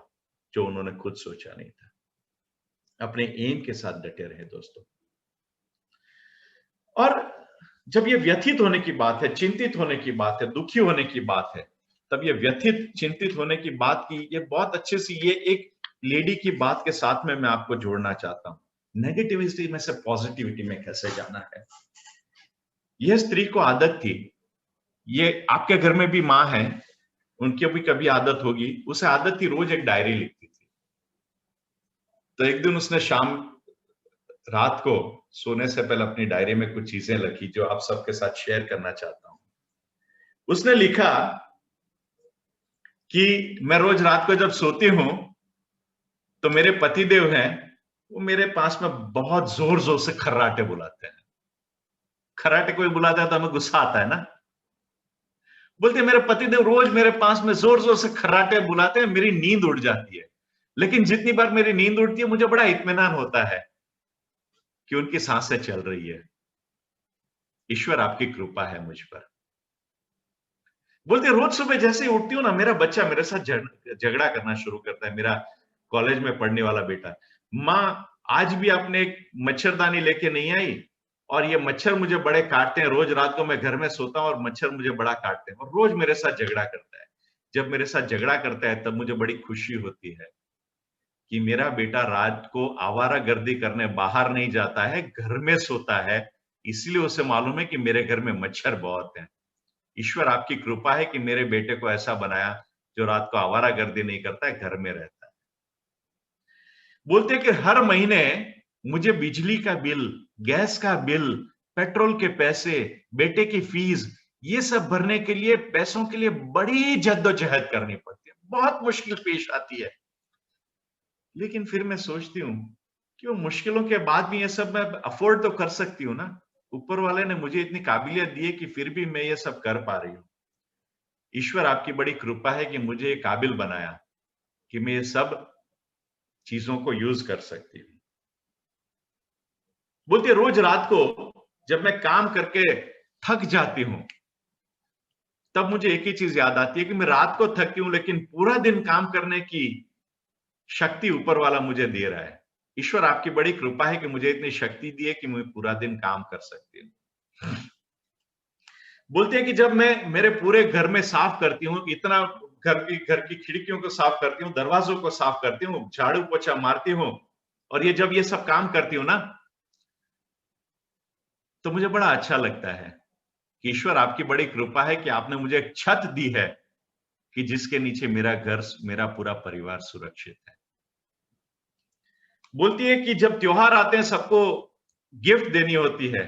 जो उन्होंने खुद सोचा नहीं था। अपने एम के साथ डटे रहे दोस्तों। और जब ये व्यथित होने की बात है, चिंतित होने की बात है, दुखी होने की बात है, तब ये व्यथित चिंतित होने की बात की ये बहुत अच्छे से ये एक लेडी की बात के साथ में मैं आपको जोड़ना चाहता हूं। नेगेटिविटी में से पॉजिटिविटी में कैसे जाना है। यह स्त्री को आदत थी, ये आपके घर में भी मां है, उनकी भी कभी आदत होगी, उसे आदत थी रोज एक डायरी लिखती थी। तो एक दिन उसने शाम रात को सोने से पहले अपनी डायरी में कुछ चीजें लिखी जो आप सबके साथ शेयर करना चाहता हूं। उसने लिखा कि मैं रोज रात को जब सोती हूं तो मेरे पतिदेव हैं, वो मेरे पास में बहुत जोर जोर से खर्राटे बुलाते हैं। खर्राटे कोई बुलाता है तो हमें गुस्सा आता है ना। बोलते मेरे पतिदेव रोज मेरे पास में जोर जोर से खर्राटे बुलाते हैं, मेरी नींद उड़ जाती है, लेकिन जितनी बार मेरी नींद उड़ती है मुझे बड़ा इत्मीनान होता है कि उनकी सांसें चल रही है। ईश्वर आपकी कृपा है मुझ पर। बोलते रोज सुबह जैसे ही उठती हूँ ना, मेरा बच्चा मेरे साथ झगड़ा करना शुरू करता है, मेरा कॉलेज में पढ़ने वाला बेटा। माँ आज भी आपने एक मच्छरदानी लेके नहीं आई, और ये मच्छर मुझे बड़े काटते हैं। रोज रात को मैं घर में सोता हूँ और मच्छर मुझे बड़ा काटते हैं, और रोज मेरे साथ झगड़ा करता है। जब मेरे साथ झगड़ा करता है तब मुझे बड़ी खुशी होती है कि मेरा बेटा रात को आवारागर्दी करने बाहर नहीं जाता है, घर में सोता है, इसलिए उसे मालूम है कि मेरे घर में मच्छर बहुत हैं। ईश्वर आपकी कृपा है कि मेरे बेटे को ऐसा बनाया जो रात को आवारागर्दी नहीं करता है, घर में रहता है। बोलते कि हर महीने मुझे बिजली का बिल, गैस का बिल, पेट्रोल के पैसे, बेटे की फीस, ये सब भरने के लिए, पैसों के लिए बड़ी जद्दोजहद करनी पड़ती है, बहुत मुश्किल पेश आती है। लेकिन फिर मैं सोचती हूँ कि वो मुश्किलों के बाद भी ये सब मैं अफोर्ड तो कर सकती हूँ ना। ऊपर वाले ने मुझे इतनी काबिलियत दी है कि फिर भी मैं ये सब कर पा रही हूँ। ईश्वर आपकी बड़ी कृपा है कि मुझे ये काबिल बनाया कि मैं ये सब चीजों को यूज कर सकती हूँ। बोलते रोज रात को जब मैं काम करके थक जाती हूं तब मुझे एक ही चीज याद आती है कि मैं रात को थकती हूं, लेकिन पूरा दिन काम करने की शक्ति ऊपर वाला मुझे दे रहा है। ईश्वर आपकी बड़ी कृपा है कि मुझे इतनी शक्ति दी है कि मैं पूरा दिन काम कर सकती हूँ। बोलते हैं कि जब मैं मेरे पूरे घर में साफ करती हूँ, इतना घर की खिड़कियों को साफ करती हूँ, दरवाजों को साफ करती हूँ, झाड़ू पोछा मारती हूँ, और ये जब ये सब काम करती हूँ ना तो मुझे बड़ा अच्छा लगता है कि ईश्वर आपकी बड़ी कृपा है कि आपने मुझे एक छत दी है कि जिसके नीचे मेरा घर, मेरा पूरा परिवार सुरक्षित है। बोलती है कि जब त्योहार आते हैं, सबको गिफ्ट देनी होती है,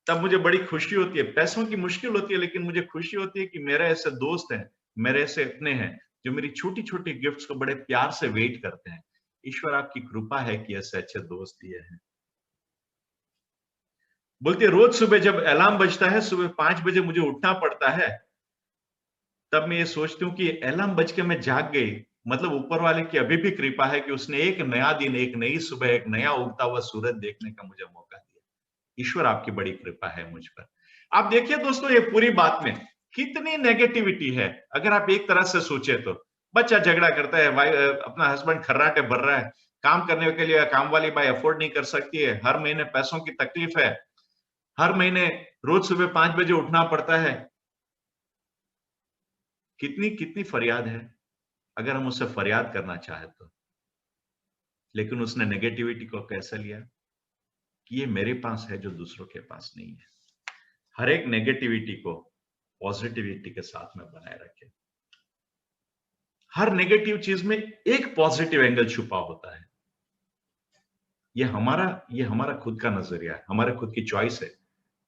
तब मुझे बड़ी खुशी होती है। पैसों की मुश्किल होती है, लेकिन मुझे खुशी होती है कि मेरे ऐसे दोस्त हैं, मेरे ऐसे अपने हैं जो मेरी छोटी छोटी गिफ्ट्स को बड़े प्यार से वेट करते हैं। ईश्वर आपकी कृपा है कि ऐसे अच्छे दोस्त दिए हैं। बोलती है रोज सुबह जब अलार्म बजता है, सुबह 5 बजे मुझे उठना पड़ता है, तब मैं ये सोचती हूँ कि अलार्म बज के मैं जाग गई, मतलब ऊपर वाले की अभी भी कृपा है कि उसने एक नया दिन, एक नई सुबह, एक नया उगता हुआ सूरज देखने का मुझे मौका दिया। ईश्वर आपकी बड़ी कृपा है मुझ पर। आप देखिए दोस्तों, ये पूरी बात में कितनी नेगेटिविटी है। अगर आप एक तरह से सोचे तो बच्चा झगड़ा करता है, अपना हस्बैंड खर्राटे भर रहा है, काम करने के लिए काम वाली बाई अफोर्ड नहीं कर सकती है, हर महीने पैसों की तकलीफ है, हर महीने रोज सुबह 5 बजे उठना पड़ता है। कितनी कितनी फरियाद है, अगर हम उससे फरियाद करना चाहे तो। लेकिन उसने नेगेटिविटी को कैसे लिया कि ये मेरे पास है जो दूसरों के पास नहीं है। हर एक नेगेटिविटी को पॉजिटिविटी के साथ में बनाए रखें। हर नेगेटिव चीज में एक पॉजिटिव एंगल छुपा होता है। ये हमारा खुद का नजरिया है, हमारे खुद की चॉइस है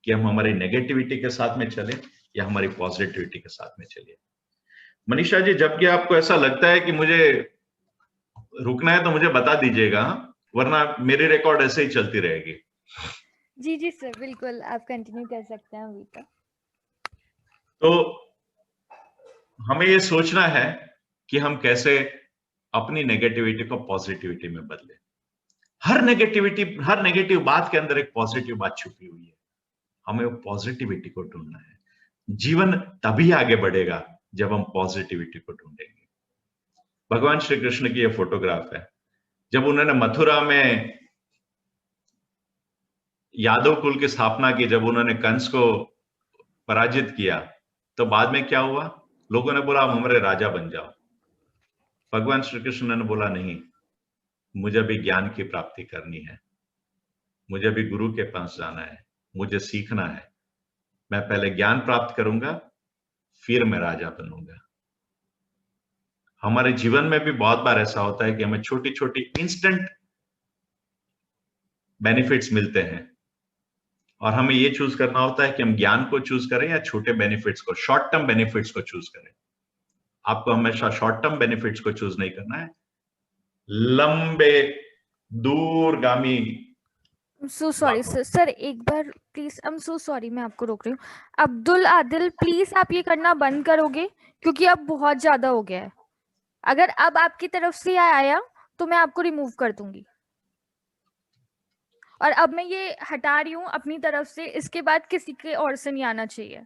कि हम हमारी नेगेटिविटी के साथ में चले या हमारी पॉजिटिविटी के साथ में चलिए। मनीषा जी, जबकि आपको ऐसा लगता है कि मुझे रुकना है तो मुझे बता दीजिएगा, वरना मेरी रिकॉर्ड ऐसे ही चलती रहेगी।
जी जी सर, बिल्कुल आप कंटिन्यू कर सकते हैं अभी तक।
तो हमें ये सोचना है कि हम कैसे अपनी नेगेटिविटी को पॉजिटिविटी में बदले। हर नेगेटिव बात के अंदर एक पॉजिटिव बात छुपी हुई है। हमें वो पॉजिटिविटी को ढूंढना है। जीवन तभी आगे बढ़ेगा जब हम पॉजिटिविटी को ढूंढेंगे। भगवान श्री कृष्ण की यह फोटोग्राफ है। जब उन्होंने मथुरा में यादव कुल की स्थापना की, जब उन्होंने कंस को पराजित किया, तो बाद में क्या हुआ? लोगों ने बोला, आप हमारे राजा बन जाओ। भगवान श्री कृष्ण ने बोला, नहीं, मुझे भी ज्ञान की प्राप्ति करनी है, मुझे भी गुरु के पास जाना है, मुझे सीखना है। मैं पहले ज्ञान प्राप्त करूंगा, फिर मैं राजा बनूंगा। हमारे जीवन में भी बहुत बार ऐसा होता है कि हमें छोटी छोटी इंस्टेंट बेनिफिट्स मिलते हैं और हमें ये चूज करना होता है कि हम ज्ञान को चूज करें या छोटे बेनिफिट्स को, शॉर्ट टर्म बेनिफिट्स को चूज करें। आपको हमेशा शॉर्ट टर्म बेनिफिट्स को चूज नहीं करना है, लंबे दूरगामी।
सो सॉरी सर, एक बार please, I am so sorry, मैं आपको रोक रही हूँ। अब्दुल आदिल, प्लीज आप ये करना बंद करोगे, क्योंकि अब बहुत ज्यादा हो गया है। अगर अब आपकी तरफ से आया तो मैं आपको रिमूव कर दूंगी, और अब मैं ये हटा रही हूँ अपनी तरफ से। इसके बाद किसी के और से नहीं आना चाहिए।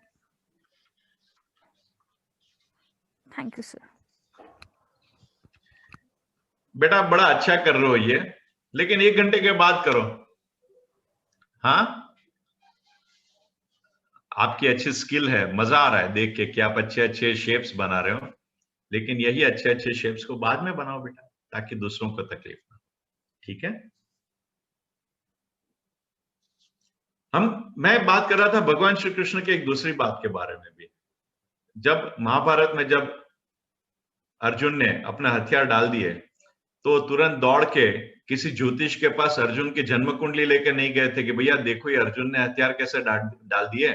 Thank you sir.
बेटा बड़ा अच्छा कर रहे हो ये, लेकिन 1 घंटे के बाद करो। हाँ, आपकी अच्छी स्किल है, मजा आ रहा है देख के कि आप अच्छे अच्छे शेप्स बना रहे हो, लेकिन यही अच्छे अच्छे शेप्स को बाद में बनाओ बेटा, ताकि दूसरों को तकलीफ ना। ठीक है? मैं बात कर रहा था भगवान श्री कृष्ण के एक दूसरी बात के बारे में भी। जब महाभारत में जब अर्जुन ने अपना हथियार डाल दिए, तो तुरंत दौड़ के किसी ज्योतिष के पास अर्जुन की जन्म कुंडली लेकर नहीं गए थे कि भैया देखो ये अर्जुन ने हथियार कैसे डाल दिए,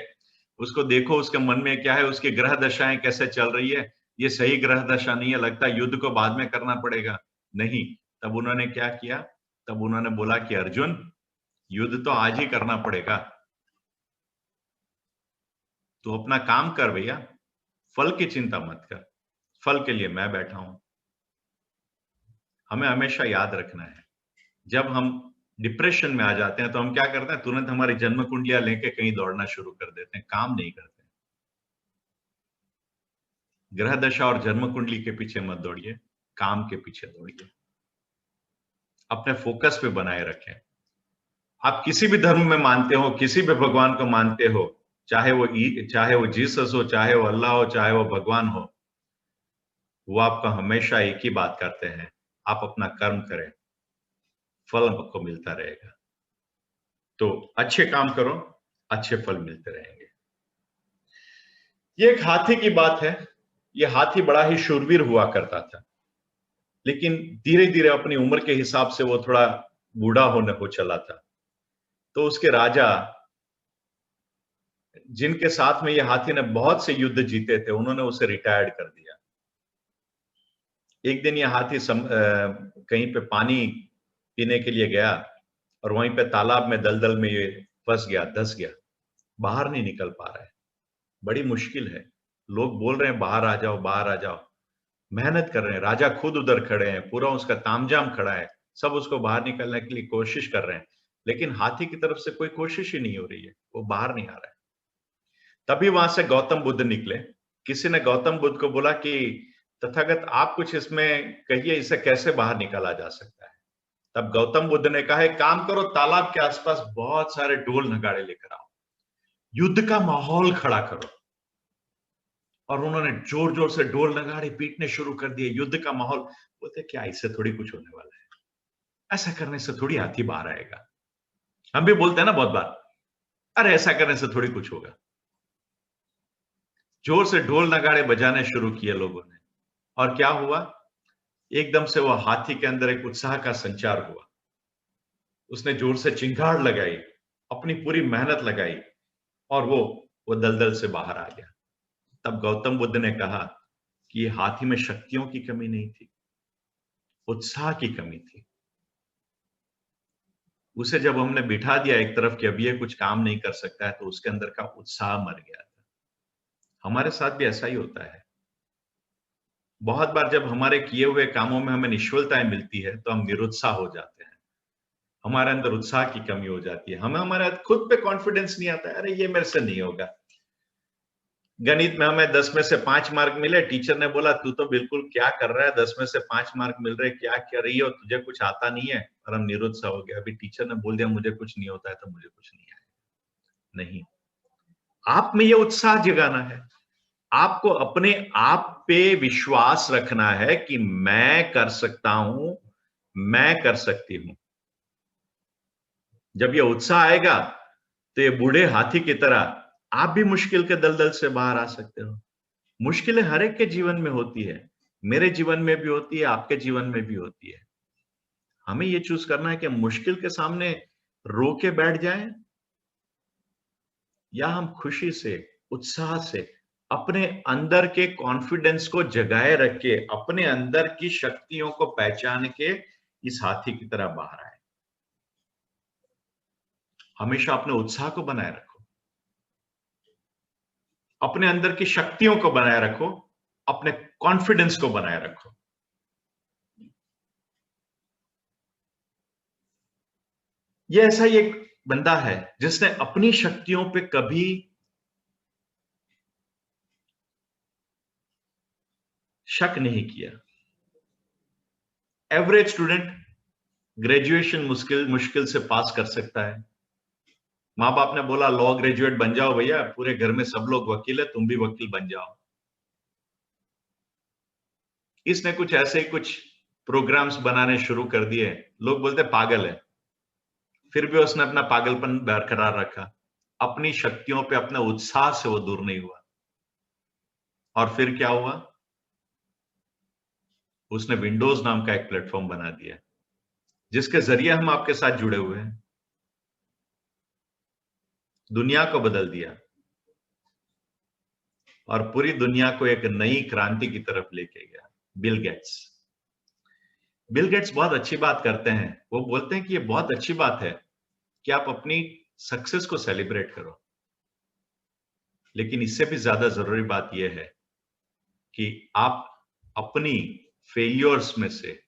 उसको देखो उसके मन में क्या है, उसकी ग्रह दशाएं कैसे चल रही है, ये सही ग्रह दशा नहीं है, लगता है युद्ध को बाद में करना पड़ेगा। नहीं, तब उन्होंने क्या किया? तब उन्होंने बोला कि अर्जुन, युद्ध तो आज ही करना पड़ेगा, तो अपना काम कर भैया, फल की चिंता मत कर, फल के लिए मैं बैठा हूं। हमें हमेशा याद रखना है, जब हम डिप्रेशन में आ जाते हैं तो हम क्या करते हैं? तुरंत हमारी जन्म कुंडलियां लेके कहीं दौड़ना शुरू कर देते हैं, काम नहीं करते। ग्रह दशा और जन्म कुंडली के पीछे मत दौड़िए, काम के पीछे दौड़िए। अपने फोकस पे बनाए रखें। आप किसी भी धर्म में मानते हो, किसी भी भगवान को मानते हो, चाहे वो जीसस हो, चाहे वो अल्लाह हो, चाहे वो भगवान हो, वो आपको हमेशा एक ही बात करते हैं, आप अपना कर्म करें, फल आपको मिलता रहेगा। तो अच्छे काम करो, अच्छे फल मिलते रहेंगे। ये एक हाथी की बात है। ये हाथी बड़ा ही शूरवीर हुआ करता था, लेकिन धीरे धीरे अपनी उम्र के हिसाब से वो थोड़ा बूढ़ा हो चला था। तो उसके राजा, जिनके साथ में ये हाथी ने बहुत से युद्ध जीते थे, उन्होंने उसे रिटायर्ड कर दिया। एक दिन ये हाथी कहीं पे पानी पीने के लिए गया और वहीं पे तालाब में दलदल में ये फंस गया, धंस गया, बाहर नहीं निकल पा रहा है। बड़ी मुश्किल है, लोग बोल रहे हैं बाहर आ जाओ, बाहर आ जाओ, मेहनत कर रहे हैं, राजा खुद उधर खड़े हैं, पूरा उसका तामझाम खड़ा है, सब उसको बाहर निकलने के लिए कोशिश कर रहे हैं, लेकिन हाथी की तरफ से कोई कोशिश ही नहीं हो रही है, वो बाहर नहीं आ रहा है। तभी वहां से गौतम बुद्ध निकले। किसी ने गौतम बुद्ध को बोला कि तथागत आप कुछ इसमें कहिए, इसे कैसे बाहर निकाला जा सकता है। तब गौतम बुद्ध ने कहा, एक काम करो, तालाब के आसपास बहुत सारे ढोल नगाड़े लेकर आओ, युद्ध का माहौल खड़ा करो। और उन्होंने जोर जोर से ढोल नगाड़े पीटने शुरू कर दिए, युद्ध का माहौल। बोलते क्या इससे थोड़ी कुछ होने वाला है, ऐसा करने से थोड़ी हाथी बाहर आएगा। हम भी बोलते हैं ना बहुत बार, अरे ऐसा करने से थोड़ी कुछ होगा। जोर से ढोल नगाड़े बजाने शुरू किए लोगों ने, और क्या हुआ, एकदम से वो हाथी के अंदर एक उत्साह का संचार हुआ। उसने जोर से चिंगाड़ लगाई, अपनी पूरी मेहनत लगाई, और वो दलदल से बाहर आ गया। तब गौतम बुद्ध ने कहा कि ये हाथी में शक्तियों की कमी नहीं थी, उत्साह की कमी थी। उसे जब हमने बिठा दिया एक तरफ कि अब ये कुछ काम नहीं कर सकता है, तो उसके अंदर का उत्साह मर गया था। हमारे साथ भी ऐसा ही होता है। बहुत बार जब हमारे किए हुए कामों में हमें निष्फलताएं मिलती है, तो हम निरुत्साह हो जाते हैं, हमारे अंदर उत्साह की कमी हो जाती है, हमारे खुद पे कॉन्फिडेंस नहीं आता है, अरे ये मेरे से नहीं होगा। गणित में हमें 10 में से 5 मार्क मिले, टीचर ने बोला तू तो बिल्कुल क्या कर रहा है, 10 में से 5 मार्क मिल रहे, क्या कर रही हो, तुझे कुछ आता नहीं है। और हम निरुत्साह हो गया, अभी टीचर ने बोल दिया मुझे कुछ नहीं होता है, तो मुझे कुछ नहीं आएगा। नहीं, आप में ये उत्साह जगाना है, आपको अपने आप पे विश्वास रखना है कि मैं कर सकता हूं, मैं कर सकती हूं। जब ये उत्साह आएगा, तो ये बूढ़े हाथी की तरह आप भी मुश्किल के दलदल से बाहर आ सकते हो। मुश्किलें हर एक के जीवन में होती है, मेरे जीवन में भी होती है, आपके जीवन में भी होती है। हमें ये चूज करना है कि मुश्किल के सामने रो के बैठ जाएं, या हम खुशी से, उत्साह से, अपने अंदर के कॉन्फिडेंस को जगाए रख के, अपने अंदर की शक्तियों को पहचान के इस हाथी की तरह बाहर आए। हमेशा अपने उत्साह को बनाए रखो, अपने अंदर की शक्तियों को बनाए रखो, अपने कॉन्फिडेंस को बनाए रखो। ये ऐसा ही एक बंदा है जिसने अपनी शक्तियों पे कभी शक नहीं किया। एवरेज स्टूडेंट ग्रेजुएशन मुश्किल से पास कर सकता है। माँ बाप ने बोला लॉ ग्रेजुएट बन जाओ भैया, पूरे घर में सब लोग वकील है, तुम भी वकील बन जाओ। इसने कुछ ऐसे ही कुछ प्रोग्राम्स बनाने शुरू कर दिए, लोग बोलते पागल है, फिर भी उसने अपना पागलपन बरकरार रखा, अपनी शक्तियों पे, अपने उत्साह से वो दूर नहीं हुआ। और फिर क्या हुआ, उसने विंडोज नाम का एक प्लेटफॉर्म बना दिया, जिसके जरिए हम आपके साथ जुड़े हुए हैं। दुनिया को बदल दिया और पूरी दुनिया को एक नई क्रांति की तरफ लेके गया। बिल गेट्स बहुत अच्छी बात करते हैं। वो बोलते हैं कि ये बहुत अच्छी बात है कि आप अपनी सक्सेस को सेलिब्रेट करो, लेकिन इससे भी ज्यादा जरूरी बात यह है कि आप अपनी फेलियर्स में से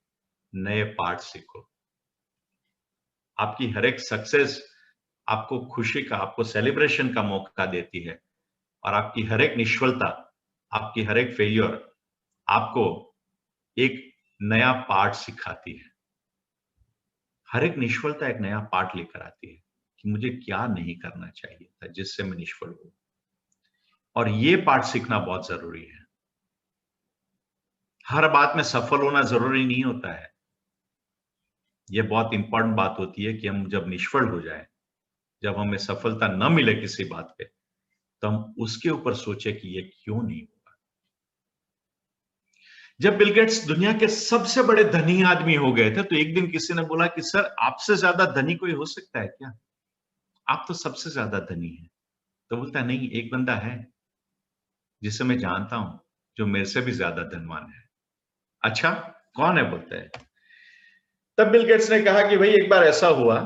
नए पार्ट सीखो। आपकी हर एक सक्सेस आपको खुशी का, आपको सेलिब्रेशन का मौका देती है, और आपकी हर एक निष्फलता, आपकी हर एक फेलियर आपको एक नया पार्ट सिखाती है। हर एक निष्फलता एक नया पार्ट लेकर आती है कि मुझे क्या नहीं करना चाहिए था जिससे मैं निष्फल हूं, और ये पार्ट सीखना बहुत जरूरी है। हर बात में सफल होना जरूरी नहीं होता है। यह बहुत इंपॉर्टेंट बात होती है कि हम जब निष्फल हो जाए, जब हमें सफलता न मिले किसी बात पे, तो हम उसके ऊपर सोचे कि ये क्यों नहीं हुआ। जब बिल गेट्स दुनिया के सबसे बड़े धनी आदमी हो गए थे, तो एक दिन किसी ने बोला कि सर आपसे ज्यादा धनी कोई हो सकता है क्या, आप तो सबसे ज्यादा धनी हैं। तो बोलता नहीं, एक बंदा है जिसे मैं जानता हूं जो मेरे से भी ज्यादा धनवान है। अच्छा, कौन है, बोलते हैं। तब बिल गेट्स ने कहा कि भाई एक बार ऐसा हुआ,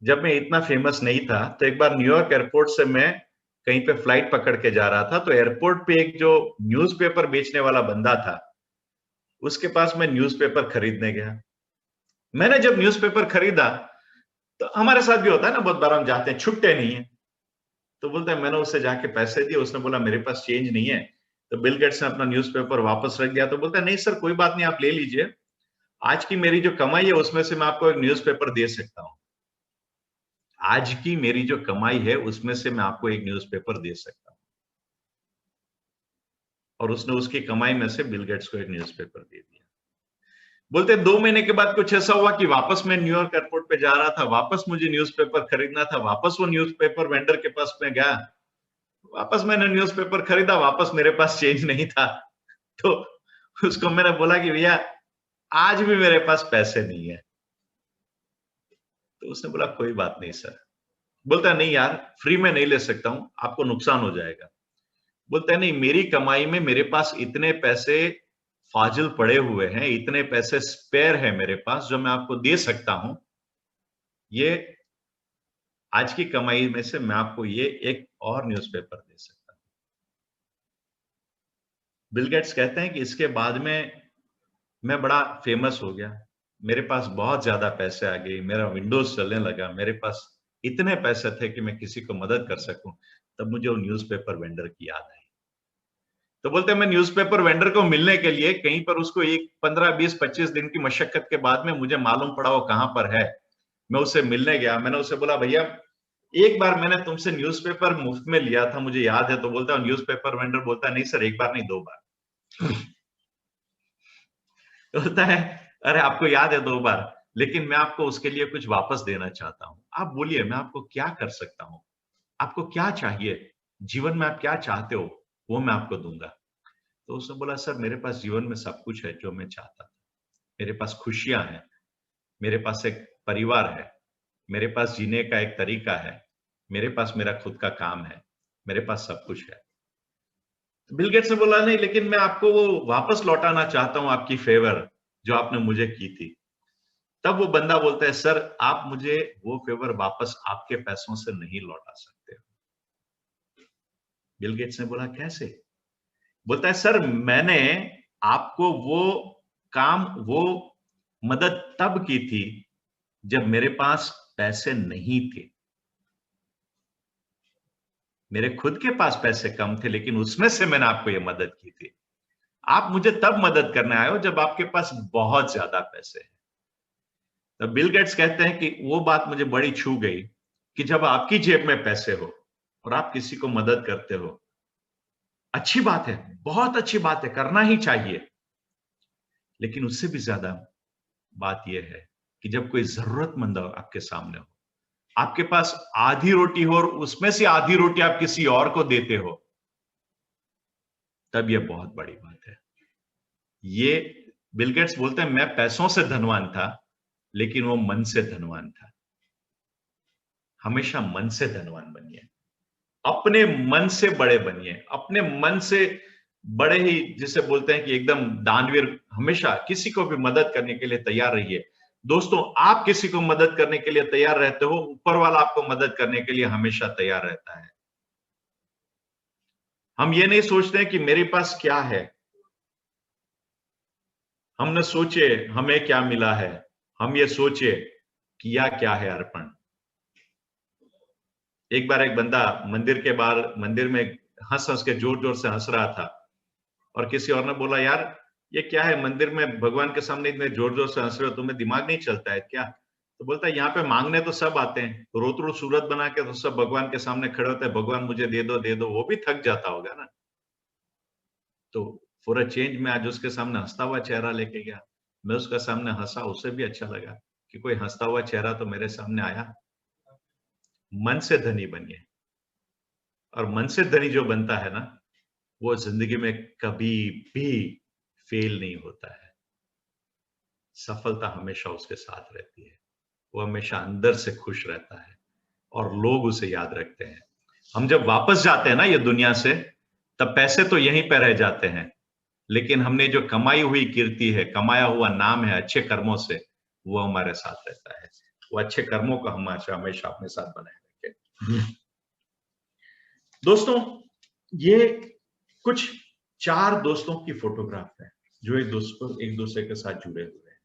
जब मैं इतना फेमस नहीं था, तो एक बार न्यूयॉर्क एयरपोर्ट से मैं कहीं पे फ्लाइट पकड़ के जा रहा था, तो एयरपोर्ट पे एक जो न्यूज़पेपर बेचने वाला बंदा था, उसके पास मैं न्यूज़पेपर खरीदने गया। मैंने जब न्यूज़पेपर खरीदा तो हमारे साथ भी होता है ना, बहुत बार हम जाते हैं, छुट्टे नहीं है, तो बोलता है मैंने उससे जाके पैसे दिए, उसने बोला मेरे पास चेंज नहीं है, तो बिल गेट्स ने अपना न्यूज़पेपर वापस रख दिया। तो बोलता है नहीं सर कोई बात नहीं, आप ले लीजिए, आज की मेरी जो कमाई है उसमें से मैं आपको एक न्यूज़पेपर दे सकता हूं। आज की मेरी जो कमाई है उसमें से मैं आपको एक न्यूज़पेपर दे सकता हूं। और उसने उसकी कमाई में से बिल गेट्स को एक न्यूज़पेपर दे दिया। बोलते 2 महीने के बाद कुछ ऐसा हुआ कि वापस मैं न्यूयॉर्क एयरपोर्ट पे जा रहा था, वापस मुझे न्यूज़पेपर खरीदना था, वापस वो न्यूज़पेपर वेंडर के पास में गया, वापस मैंने न्यूज़पेपर खरीदा, वापस मेरे पास चेंज नहीं था। तो उसको मैंने बोला कि भैया आज भी मेरे पास पैसे नहीं है। तो उसने बोला कोई बात नहीं सर। बोलता है नहीं यार, फ्री में नहीं ले सकता हूं, आपको नुकसान हो जाएगा। बोलता है नहीं, मेरी कमाई में मेरे पास इतने पैसे फाजिल पड़े हुए हैं, इतने पैसे स्पेयर है मेरे पास जो मैं आपको दे सकता हूं। ये आज की कमाई में से मैं आपको ये एक और न्यूज़पेपर दे सकता हूं। बिल गेट्स कहते हैं कि इसके बाद में मैं बड़ा फेमस हो गया, मेरे पास बहुत ज्यादा पैसे आ गए, मेरा विंडोज चलने लगा, मेरे पास इतने पैसे थे कि मैं किसी को मदद कर सकूं। तब मुझे वो न्यूज़पेपर वेंडर की याद आई। तो बोलते हैं मैं न्यूज़पेपर वेंडर को मिलने के लिए कहीं पर उसको एक 15, 20, 25 दिन की मशक्कत के बाद में मुझे मालूम पड़ा वो कहां पर है। मैं उससे मिलने गया, मैंने उससे बोला भैया एक बार मैंने तुमसे न्यूज़पेपर मुफ्त में लिया था, मुझे याद है। तो बोलता है न्यूज़पेपर वेंडर बोलता है नहीं सर, एक बार नहीं 2 बार। बोलता है अरे आपको याद है 2 बार, लेकिन मैं आपको उसके लिए कुछ वापस देना चाहता हूं। आप बोलिए मैं आपको क्या कर सकता हूं, आपको क्या चाहिए, जीवन में आप क्या चाहते हो, वो मैं आपको दूंगा। तो उसने बोला सर मेरे पास जीवन में सब कुछ है जो मैं चाहता था, मेरे पास खुशियां हैं, मेरे पास एक परिवार है, मेरे पास जीने का एक तरीका है, मेरे पास मेरा खुद का काम है, मेरे पास सब कुछ है। बिल गेट्स ने बोला नहीं, लेकिन मैं आपको वो वापस लौटाना चाहता हूं, आपकी फेवर जो आपने मुझे की थी। तब वो बंदा बोलता है सर आप मुझे वो फेवर वापस आपके पैसों से नहीं लौटा सकते हो। बिल गेट्स ने बोला कैसे? बोलता है सर मैंने आपको वो काम, वो मदद तब की थी जब मेरे पास पैसे नहीं थे। मेरे खुद के पास पैसे कम थे, लेकिन उसमें से मैंने आपको ये मदद की थी। आप मुझे तब मदद करने आए हो जब आपके पास बहुत ज्यादा पैसे हैं। तो बिल गेट्स कहते हैं कि वो बात मुझे बड़ी छू गई कि जब आपकी जेब में पैसे हो और आप किसी को मदद करते हो, अच्छी बात है, बहुत अच्छी बात है, करना ही चाहिए। लेकिन उससे भी ज्यादा बात यह है कि जब कोई जरूरतमंद आपके सामने हो, आपके पास आधी रोटी हो और उसमें से आधी रोटी आप किसी और को देते हो, तब यह बहुत बड़ी बात है। ये बिल गेट्स बोलते हैं मैं पैसों से धनवान था, लेकिन वो मन से धनवान था। हमेशा मन से धनवान बनिए, अपने मन से बड़े बनिए, अपने मन से बड़े ही, जिसे बोलते हैं कि एकदम दानवीर, हमेशा किसी को भी मदद करने के लिए तैयार रहिए। दोस्तों आप किसी को मदद करने के लिए तैयार रहते हो, ऊपर वाला आपको मदद करने के लिए हमेशा तैयार रहता है। हम ये नहीं सोचते कि मेरे पास क्या है, हम न सोचे हमें क्या मिला है, हम ये सोचे किया क्या है अर्पण। एक बार एक बंदा मंदिर के बाहर, मंदिर में हंस हंस के जोर जोर से हंस रहा था, और किसी और ने बोला यार ये क्या है, मंदिर में भगवान के सामने इतने जोर जोर से हंस रहे हो, तुम्हें दिमाग नहीं चलता है क्या? तो बोलता है यहाँ पे मांगने तो सब आते हैं, रोतरू सूरत बना के तो सब भगवान के सामने खड़े होते हैं, भगवान मुझे दे दो दे दो, वो भी थक जाता होगा ना। तो फॉर अ चेंज मैं आज उसके सामने हंसता हुआ चेहरा लेके गया, मैं उसके सामने हंसा, उसे भी अच्छा लगा कि कोई हंसता हुआ चेहरा तो मेरे सामने आया। मन से धनी बनिए, और मन से धनी जो बनता है ना, वो जिंदगी में कभी भी फेल नहीं होता है। सफलता हमेशा उसके साथ रहती है, वो हमेशा अंदर से खुश रहता है और लोग उसे याद रखते हैं। हम जब वापस जाते हैं ना ये दुनिया से, तब पैसे तो यहीं पर रह जाते हैं, लेकिन हमने जो कमाई हुई कीर्ति है, कमाया हुआ नाम है अच्छे कर्मों से, वो हमारे साथ रहता है। वो अच्छे कर्मों को हम हमेशा अपने साथ बनाए रखें। दोस्तों ये कुछ 4 दोस्तों की फोटोग्राफ है। जो एक दूसरे के साथ जुड़े हुए हैं।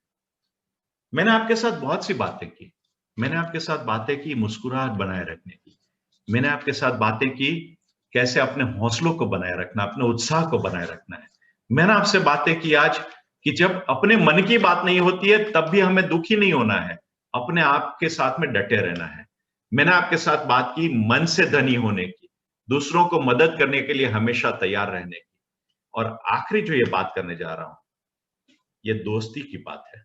मैंने आपके साथ बहुत सी बातें की, मैंने आपके साथ बातें की मुस्कुराहट बनाए रखने की, मैंने आपके साथ बातें की कैसे अपने हौसलों को बनाए रखना, अपने उत्साह को बनाए रखना है। मैंने आपसे बातें की आज कि जब अपने मन की बात नहीं होती है तब भी हमें दुखी नहीं होना है, अपने आप के साथ में डटे रहना है। मैंने आपके साथ बात की मन से धनी होने की, दूसरों को मदद करने के लिए हमेशा तैयार रहने की, और आखिरी जो ये बात करने जा रहा हूं, ये दोस्ती की बात है।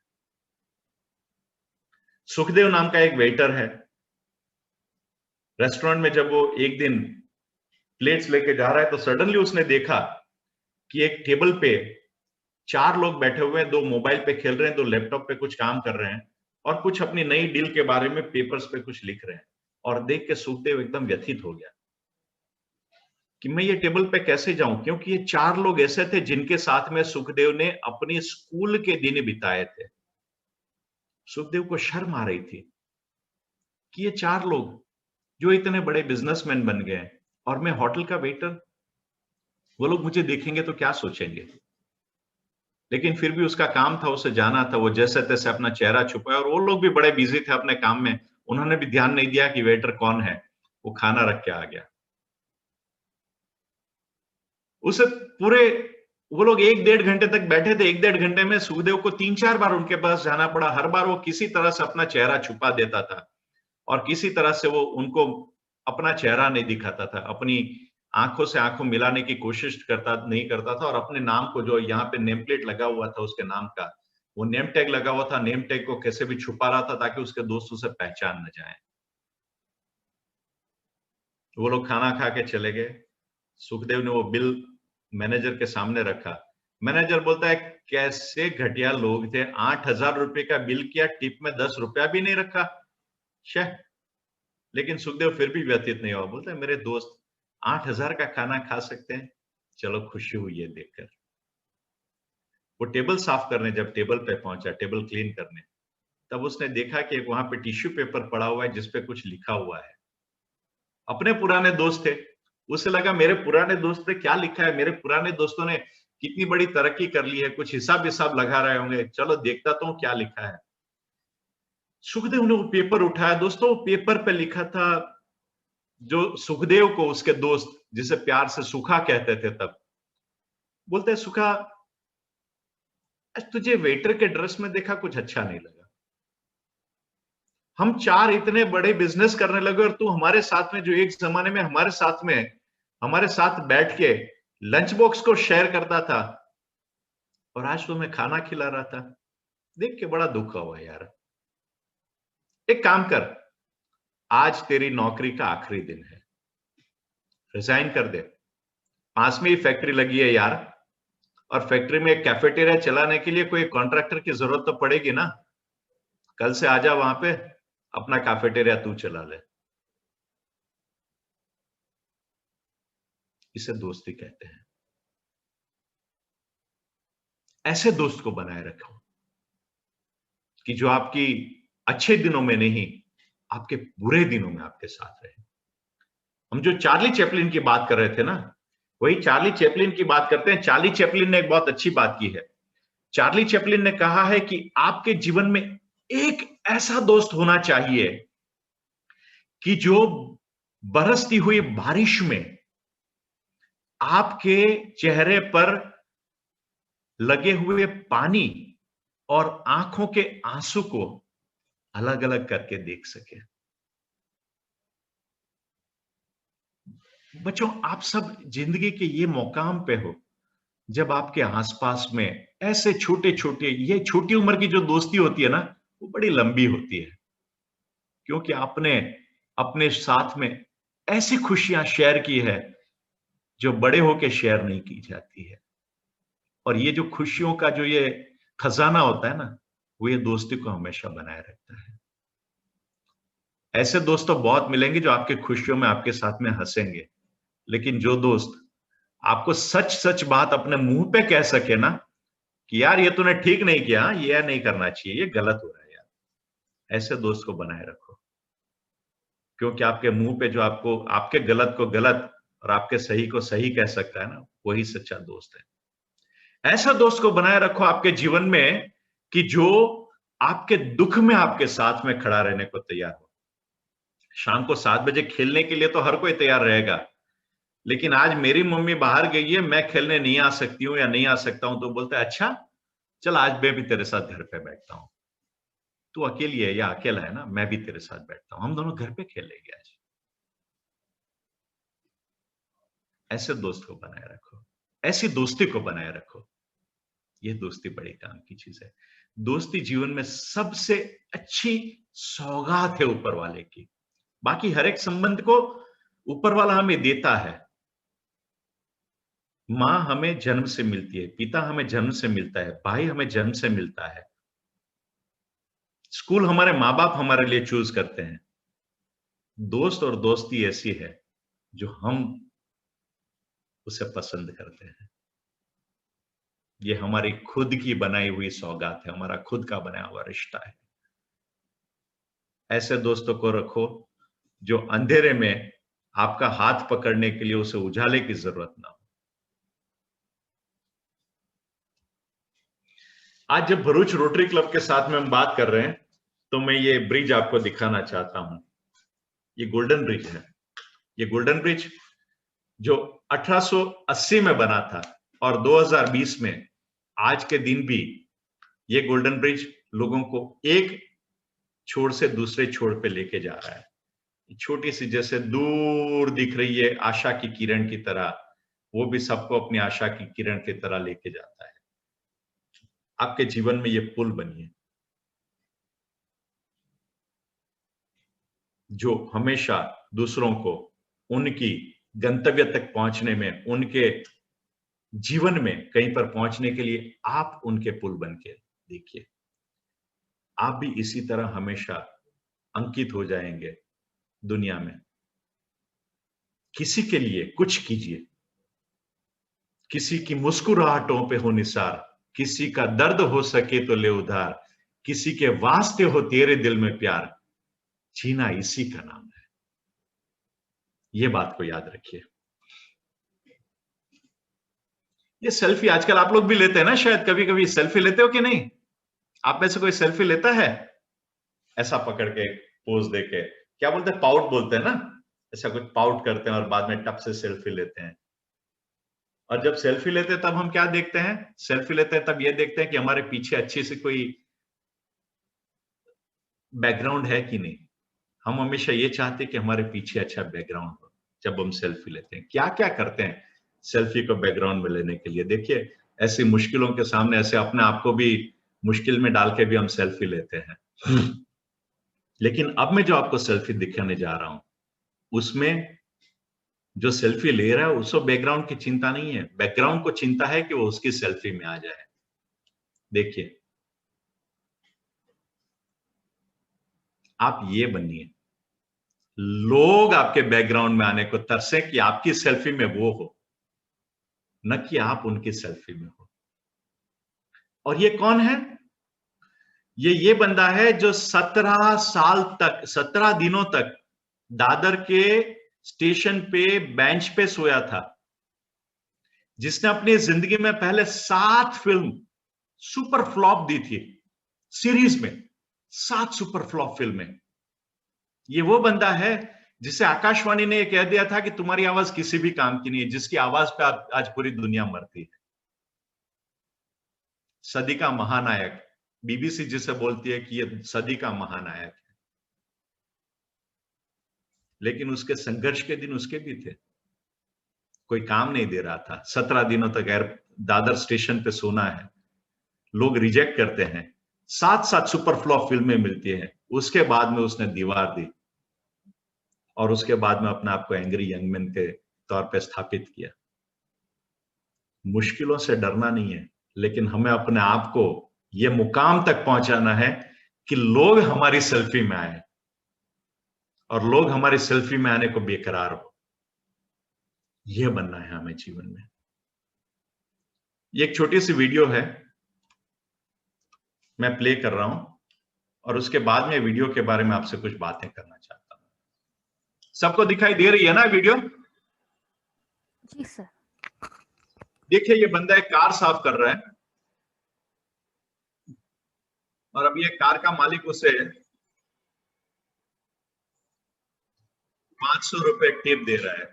सुखदेव नाम का एक वेटर है, रेस्टोरेंट में जब वो एक दिन प्लेट्स लेके जा रहा है तो सडनली उसने देखा कि एक टेबल पे 4 लोग बैठे हुए हैं, 2 मोबाइल पे खेल रहे हैं, 2 लैपटॉप पे कुछ काम कर रहे हैं और कुछ अपनी नई डील के बारे में पेपर्स पे कुछ लिख रहे हैं। और देख के सुखदेव एकदम व्यथित हो गया कि मैं ये टेबल पे कैसे जाऊं, क्योंकि ये 4 लोग ऐसे थे जिनके साथ में सुखदेव ने अपनी स्कूल के दिन बिताए थे। सुखदेव को शर्म आ रही थी कि ये 4 लोग जो इतने बड़े बिजनेसमैन बन गए और मैं होटल का वेटर, वो लोग मुझे देखेंगे तो क्या सोचेंगे। लेकिन फिर भी उसका काम था, उसे जाना था, वो जैसे तैसे अपना चेहरा छुपाया और वो लोग भी बड़े बिजी थे अपने काम में, उन्होंने भी ध्यान नहीं दिया कि वेटर कौन है, वो खाना रख के आ गया। उसे पूरे वो लोग 1-1.5 घंटे तक बैठे थे, 1-1.5 घंटे में सुखदेव को 3-4 बार उनके पास जाना पड़ा। हर बार वो किसी तरह से अपना चेहरा छुपा देता था और किसी तरह से वो उनको अपना चेहरा नहीं दिखाता था, अपनी आंखों से आंखों मिलाने की कोशिश नहीं करता था और अपने नाम को, जो यहाँ पे नेम प्लेट लगा हुआ था उसके नाम का, वो नेम टैग लगा हुआ था, नेम टैग को कैसे भी छुपा रहा था ताकि उसके दोस्त उसे पहचान न जाए। वो लोग खाना खा के चले गए। सुखदेव ने वो बिल मैनेजर के सामने रखा। मैनेजर बोलता है, कैसे घटिया लोग थे, 8,000 रुपए का बिल किया, टिप में 10 रुपया भी नहीं रखा। शह। लेकिन सुखदेव फिर भी व्यतीत नहीं हुआ, बोलता है, मेरे दोस्त 8,000 का खाना खा सकते हैं, चलो खुशी हुई है देखकर। वो टेबल साफ करने जब टेबल पे पहुंचा, टेबल क्लीन करने, तब उसने देखा कि वहां पे टिश्यू पेपर पड़ा हुआ है जिसपे कुछ लिखा हुआ है। अपने पुराने दोस्त थे, उसे लगा मेरे पुराने दोस्त ने क्या लिखा है, मेरे पुराने दोस्तों ने कितनी बड़ी तरक्की कर ली है, कुछ हिसाब लगा रहे होंगे, चलो देखता तो क्या लिखा है। सुखदेव ने वो पेपर उठाया। दोस्तों, वो पेपर पे लिखा था, जो सुखदेव को उसके दोस्त, जिसे प्यार से सुखा कहते थे, तब बोलते हैं, सुखा, तुझे वेटर के ड्रेस में देखा कुछ अच्छा नहीं लगा, हम 4 इतने बड़े बिजनेस करने लगे और तू हमारे साथ में, जो एक जमाने में हमारे साथ बैठ के लंच बॉक्स को शेयर करता था, और आज तो मैं खाना खिला रहा था, देख के बड़ा दुख हुआ यार। एक काम कर, आज तेरी नौकरी का आखिरी दिन है, रिजाइन कर दे, पास में ही फैक्ट्री लगी है यार, और फैक्ट्री में एक कैफेटेरिया चलाने के लिए कोई कॉन्ट्रैक्टर की जरूरत तो पड़ेगी ना, कल से आजा वहां पे, अपना कैफेटेरिया तू चला ले। इसे दोस्ती कहते हैं। ऐसे दोस्त को बनाए रखो कि जो आपकी अच्छे दिनों में नहीं, आपके बुरे दिनों में आपके साथ रहे। हम जो चार्ली चैपलिन की बात कर रहे थे ना, वही चार्ली चैपलिन की बात करते हैं। चार्ली चैपलिन ने एक बहुत अच्छी बात की है। चार्ली चैपलिन ने कहा है कि आपके जीवन में एक ऐसा दोस्त होना चाहिए कि जो बरसती हुई बारिश में आपके चेहरे पर लगे हुए पानी और आंखों के आंसू को अलग अलग करके देख सके। बच्चों, आप सब जिंदगी के ये मुकाम पे हो जब आपके आसपास में ऐसे छोटे छोटे, ये छोटी उम्र की जो दोस्ती होती है ना, वो बड़ी लंबी होती है, क्योंकि आपने अपने साथ में ऐसी खुशियां शेयर की है जो बड़े होके शेयर नहीं की जाती है। और ये जो खुशियों का जो ये खजाना होता है ना, वो ये दोस्ती को हमेशा बनाए रखता है। ऐसे दोस्त तो बहुत मिलेंगे जो आपके खुशियों में आपके साथ में हंसेंगे, लेकिन जो दोस्त आपको सच सच बात अपने मुंह पे कह सके ना कि यार ये तूने ठीक नहीं किया, ये नहीं करना चाहिए, ये गलत हो रहा है यार, ऐसे दोस्त को बनाए रखो। क्योंकि आपके मुंह पे जो आपको आपके गलत को गलत और आपके सही को सही कह सकता है ना, वही सच्चा दोस्त है। ऐसा दोस्त को बनाए रखो आपके जीवन में कि जो आपके दुख में आपके साथ में खड़ा रहने को तैयार हो। शाम को 7 बजे खेलने के लिए तो हर कोई तैयार रहेगा, लेकिन आज मेरी मम्मी बाहर गई है, मैं खेलने नहीं आ सकती हूँ या नहीं आ सकता हूं, तो बोलता है अच्छा चल आज मैं भी तेरे साथ घर पे बैठता हूं, तू अकेली है या अकेला है ना, मैं भी तेरे साथ बैठता हूं, हम दोनों घर पे खेलेंगे आज। ऐसे दोस्त को बनाए रखो, ऐसी दोस्ती को बनाए रखो। ये दोस्ती बड़ी काम की चीज है। दोस्ती जीवन में सबसे अच्छी सौगात है ऊपर वाले की। बाकी हर एक संबंध को ऊपर वाला हमें देता है। मां हमें जन्म से मिलती है, पिता हमें जन्म से मिलता है, भाई हमें जन्म से मिलता है, स्कूल हमारे माँ बाप हमारे लिए चूज करते हैं। दोस्त और दोस्ती ऐसी है जो हम उसे पसंद करते हैं। ये हमारी खुद की बनाई हुई सौगात है, हमारा खुद का बनाया हुआ रिश्ता है। ऐसे दोस्तों को रखो जो अंधेरे में आपका हाथ पकड़ने के लिए उसे उजाले की जरूरत ना हो। आज जब भरूच रोटरी क्लब के साथ में हम बात कर रहे हैं, तो मैं ये ब्रिज आपको दिखाना चाहता हूं। ये गोल्डन ब्रिज है। ये गोल्डन ब्रिज जो 1880 में बना था और 2020 में आज के दिन भी ये गोल्डन ब्रिज लोगों को एक छोर से दूसरे छोर पे लेके जा रहा है। छोटी सी जैसे दूर दिख रही है आशा की किरण की तरह, वो भी सबको अपनी आशा की किरण की तरह लेके जाता है। आपके जीवन में ये पुल बनिए जो हमेशा दूसरों को उनकी गंतव्य तक पहुंचने में, उनके जीवन में कहीं पर पहुंचने के लिए आप उनके पुल बन के देखिए। आप भी इसी तरह हमेशा अंकित हो जाएंगे दुनिया में। किसी के लिए कुछ कीजिए, किसी की मुस्कुराहटों पे हो निसार, किसी का दर्द हो सके तो ले उधार, किसी के वास्ते हो तेरे दिल में प्यार, जीना इसी का नाम है। ये बात को याद रखिए। ये सेल्फी आजकल आप लोग भी लेते हैं ना, शायद कभी कभी सेल्फी लेते हो कि नहीं? आप में से कोई सेल्फी लेता है? ऐसा पकड़ के पोज दे के, क्या बोलते हैं, पाउट बोलते हैं ना, ऐसा कुछ पाउट करते हैं और बाद में टप से सेल्फी लेते हैं। और जब सेल्फी लेते हैं तब हम क्या देखते हैं? सेल्फी लेते हैं तब ये देखते हैं कि हमारे पीछे अच्छी सी कोई बैकग्राउंड है कि नहीं। हम हमेशा ये चाहते हैं कि हमारे पीछे अच्छा बैकग्राउंड हो जब हम सेल्फी लेते हैं। क्या क्या करते हैं सेल्फी को बैकग्राउंड में लेने के लिए? देखिए, ऐसी मुश्किलों के सामने ऐसे अपने आप को भी मुश्किल में डाल के भी हम सेल्फी लेते हैं। लेकिन अब मैं जो आपको सेल्फी दिखाने जा रहा हूं, उसमें जो सेल्फी ले रहा है उसको बैकग्राउंड की चिंता नहीं है, बैकग्राउंड को चिंता है कि वो उसकी सेल्फी में आ जाए। देखिए, आप ये बनिए, लोग आपके बैकग्राउंड में आने को तरसे कि आपकी सेल्फी में वो हो, न कि आप उनकी सेल्फी में हो। और ये कौन है? ये बंदा है जो 17 साल तक, 17 दिनों तक दादर के स्टेशन पे बेंच पे सोया था, जिसने अपनी जिंदगी में पहले 7 फिल्म सुपर फ्लॉप दी थी। सीरीज में 7 सुपर फ्लॉप फिल्में। ये वो बंदा है जिसे आकाशवाणी ने कह दिया था कि तुम्हारी आवाज किसी भी काम की नहीं है, जिसकी आवाज पे आज पूरी दुनिया मरती है। सदी का महानायक, बीबीसी जिसे बोलती है कि ये सदी का महानायक है। लेकिन उसके संघर्ष के दिन उसके भी थे। कोई काम नहीं दे रहा था, 17 दिनों तक दादर स्टेशन पे सोना है, लोग रिजेक्ट करते हैं, 7 सुपर फ्लॉप फिल्में मिलती हैं। उसके बाद में उसने दीवार दी और उसके बाद में अपने आप को एंग्री यंग मैन के तौर पे स्थापित किया। मुश्किलों से डरना नहीं है, लेकिन हमें अपने आप को ये मुकाम तक पहुंचाना है कि लोग हमारी सेल्फी में आए और लोग हमारी सेल्फी में आने को बेकरार हो। यह बनना है हमें जीवन में। ये एक छोटी सी वीडियो है, मैं प्ले कर रहा हूं और उसके बाद में वीडियो के बारे में आपसे कुछ बातें करना चाहता हूं। सबको दिखाई दे रही है ना वीडियो?
जी सर।
देखिए ये बंदा एक कार साफ कर रहा है और अब ये कार का मालिक उसे 500 रुपए टिप दे रहा है।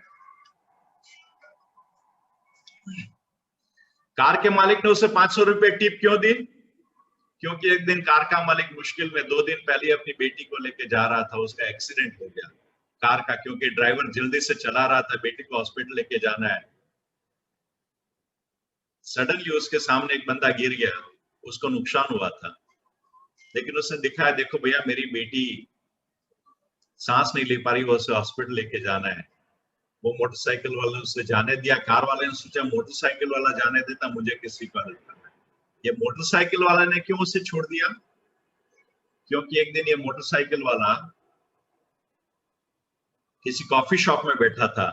कार के मालिक ने उसे 500 रुपए टिप क्यों दी? क्योंकि एक दिन कार का मालिक मुश्किल में 2 दिन पहले अपनी बेटी को लेके जा रहा था, उसका एक्सीडेंट हो गया कार का, क्योंकि ड्राइवर जल्दी से चला रहा था, बेटी को हॉस्पिटल लेके जाना है। सडनली उसके सामने एक बंदा गिर गया, उसको नुकसान हुआ था, लेकिन उसने दिखाया देखो भैया मेरी बेटी सांस नहीं ले पा रही, वो उसे हॉस्पिटल लेके जाना है। वो मोटरसाइकिल वाले उसे जाने दिया, कार वाले ने सोचा मोटरसाइकिल वाला जाने देता, मुझे किसी को हेल्प करना है। ये मोटरसाइकिल वाला ने क्यों उसे छोड़ दिया? क्योंकि एक दिन ये मोटरसाइकिल वाला किसी कॉफी शॉप में बैठा था,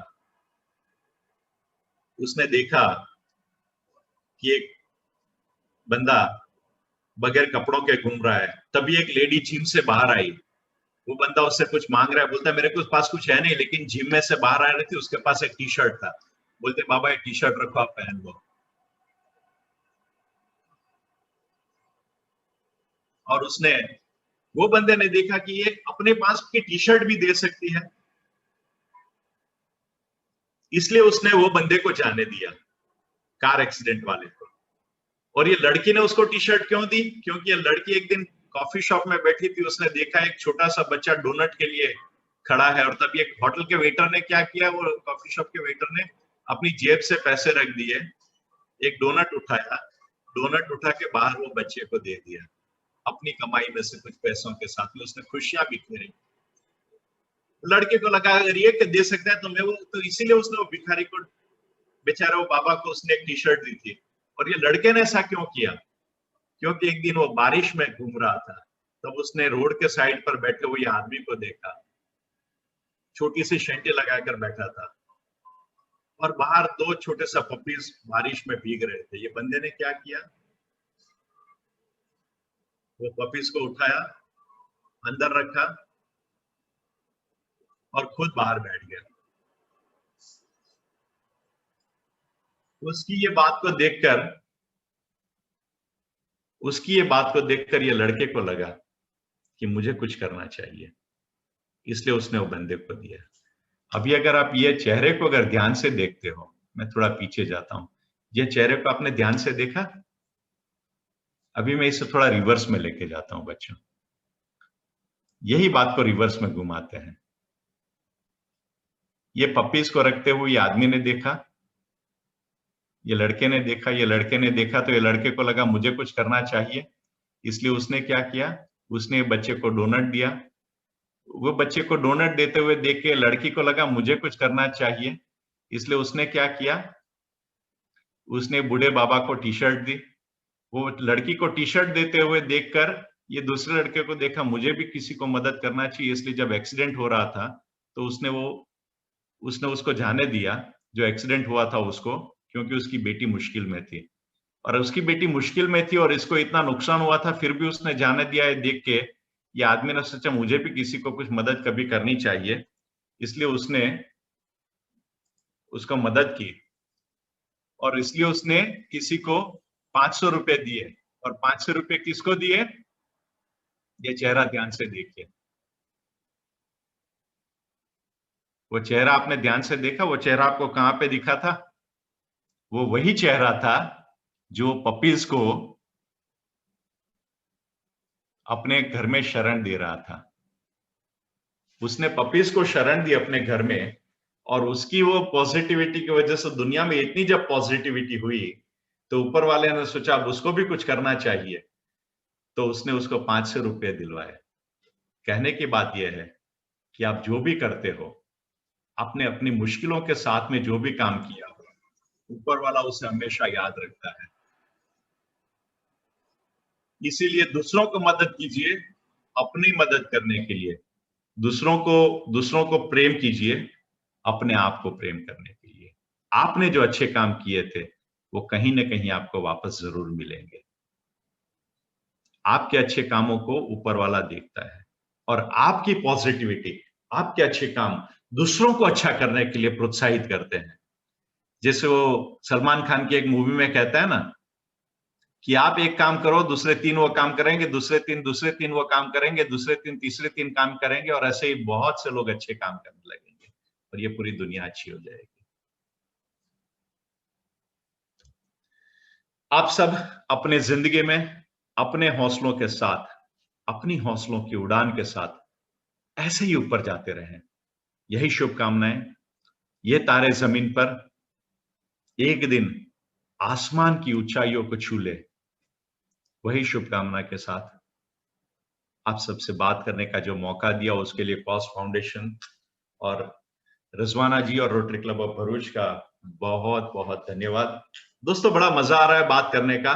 उसने देखा कि एक बंदा बगैर कपड़ों के घूम रहा है। तभी एक लेडी जिम से बाहर आई, वो बंदा उससे कुछ मांग रहा है, बोलता है मेरे को पास कुछ है नहीं, लेकिन जिम में से बाहर आ रही थी, उसके पास एक टी शर्ट था, बोलते बाबा ये टी शर्ट रखो आप पहन लो। और उसने, वो बंदे ने देखा कि ये अपने पास की टी शर्ट भी दे सकती है, इसलिए उसने वो बंदे को जाने दिया, कार एक्सीडेंट वाले को। और ये लड़की ने उसको टी शर्ट क्यों दी? क्योंकि ये लड़की एक दिन कॉफी शॉप में बैठी थी, उसने देखा एक छोटा सा बच्चा डोनट के लिए खड़ा है, और तभी एक होटल के वेटर ने क्या किया, वो कॉफी शॉप के वेटर ने अपनी जेब से पैसे रख दिए, एक डोनट उठाया, डोनट उठा के बाहर वो बच्चे को दे दिया, अपनी कमाई में से कुछ पैसों के साथ में उसने खुशियां बिखेरी। लड़के को लगा अगर ये दे सकता है तो मैं वो, तो इसीलिए उसने वो भिखारी को, बेचारा वो बाबा को उसने एक टी शर्ट दी थी। और ये लड़के ने ऐसा क्यों किया? क्योंकि एक दिन वो बारिश में घूम रहा था, तब उसने रोड के साइड पर बैठे हुए आदमी को देखा, छोटी सी शेंटी लगाकर बैठा था, और बाहर 2 छोटे सा पपीज बारिश में भीग रहे थे। ये बंदे ने क्या किया, वो पपीज को उठाया, अंदर रखा और खुद बाहर बैठ गया। उसकी ये बात को देखकर ये लड़के को लगा कि मुझे कुछ करना चाहिए, इसलिए उसने वो बंदे को दिया। अभी अगर आप ये चेहरे को अगर ध्यान से देखते हो, मैं थोड़ा पीछे जाता हूं, ये चेहरे को आपने ध्यान से देखा? अभी मैं इसे थोड़ा रिवर्स में लेके जाता हूं बच्चों, यही बात को रिवर्स में घुमाते हैं। ये पपीज को रखते हुए आदमी ने देखा, ये लड़के ने देखा, ये लड़के ने देखा, तो ये लड़के को लगा मुझे कुछ करना चाहिए, इसलिए उसने क्या किया, उसने बच्चे को डोनट दिया। वो बच्चे को डोनट देते हुए देख के लड़की को लगा मुझे कुछ करना चाहिए, इसलिए उसने क्या किया, उसने बूढ़े बाबा को टी शर्ट दी। वो लड़की को टी शर्ट देते हुए देखकर ये दूसरे लड़के को देखा मुझे भी किसी को मदद करना चाहिए, इसलिए जब एक्सीडेंट हो रहा था तो उसने उसको जाने दिया, जो एक्सीडेंट हुआ था उसको, क्योंकि उसकी बेटी मुश्किल में थी, और उसकी बेटी मुश्किल में थी और इसको इतना नुकसान हुआ था, फिर भी उसने जाने दिया। है देख के ये आदमी ने सोचा मुझे भी किसी को कुछ मदद कभी करनी चाहिए, इसलिए उसने उसको मदद की, और इसलिए उसने किसी को 500 रुपए दिए। और 500 रुपए किसको दिए? ये चेहरा ध्यान से देखिए, वो चेहरा आपने ध्यान से देखा, वो चेहरा आपको कहां पे दिखा था? वो वही चेहरा था जो पपीज को अपने घर में शरण दे रहा था। उसने पपीज को शरण दी अपने घर में, और उसकी वो पॉजिटिविटी की वजह से दुनिया में इतनी जब पॉजिटिविटी हुई तो ऊपर वाले ने सोचा अब उसको भी कुछ करना चाहिए, तो उसने उसको 500 रुपए दिलवाए। कहने की बात यह है कि आप जो भी करते हो, आपने अपनी मुश्किलों के साथ में जो भी काम किया हो, ऊपर वाला उसे हमेशा याद रखता है। इसीलिए दूसरों को मदद कीजिए अपनी मदद करने के लिए, दूसरों को प्रेम कीजिए अपने आप को प्रेम करने के लिए। आपने जो अच्छे काम किए थे वो कहीं ना कहीं आपको वापस जरूर मिलेंगे। आपके अच्छे कामों को ऊपर वाला देखता है, और आपकी पॉजिटिविटी, आपके अच्छे काम दूसरों को अच्छा करने के लिए प्रोत्साहित करते हैं। जैसे वो सलमान खान की एक मूवी में कहता है ना कि आप एक काम करो, दूसरे 3 वो काम करेंगे, दूसरे तीन वो काम करेंगे, दूसरे 3 तीसरे 3 काम करेंगे, और ऐसे ही बहुत से लोग अच्छे काम करने लगेंगे और ये पूरी दुनिया अच्छी हो जाएगी। आप सब अपने जिंदगी में अपने हौसलों के साथ, अपनी हौसलों की उड़ान के साथ ऐसे ही ऊपर जाते रहें। यही शुभकामनाएं। ये तारे जमीन पर एक दिन आसमान की ऊंचाइयों को छू ले, वही शुभकामना के साथ आप सबसे बात करने का जो मौका दिया उसके लिए कॉस फाउंडेशन और रिजवाना जी और रोटरी क्लब ऑफ भरूच का बहुत बहुत धन्यवाद। दोस्तों, बड़ा मजा आ रहा है बात करने का,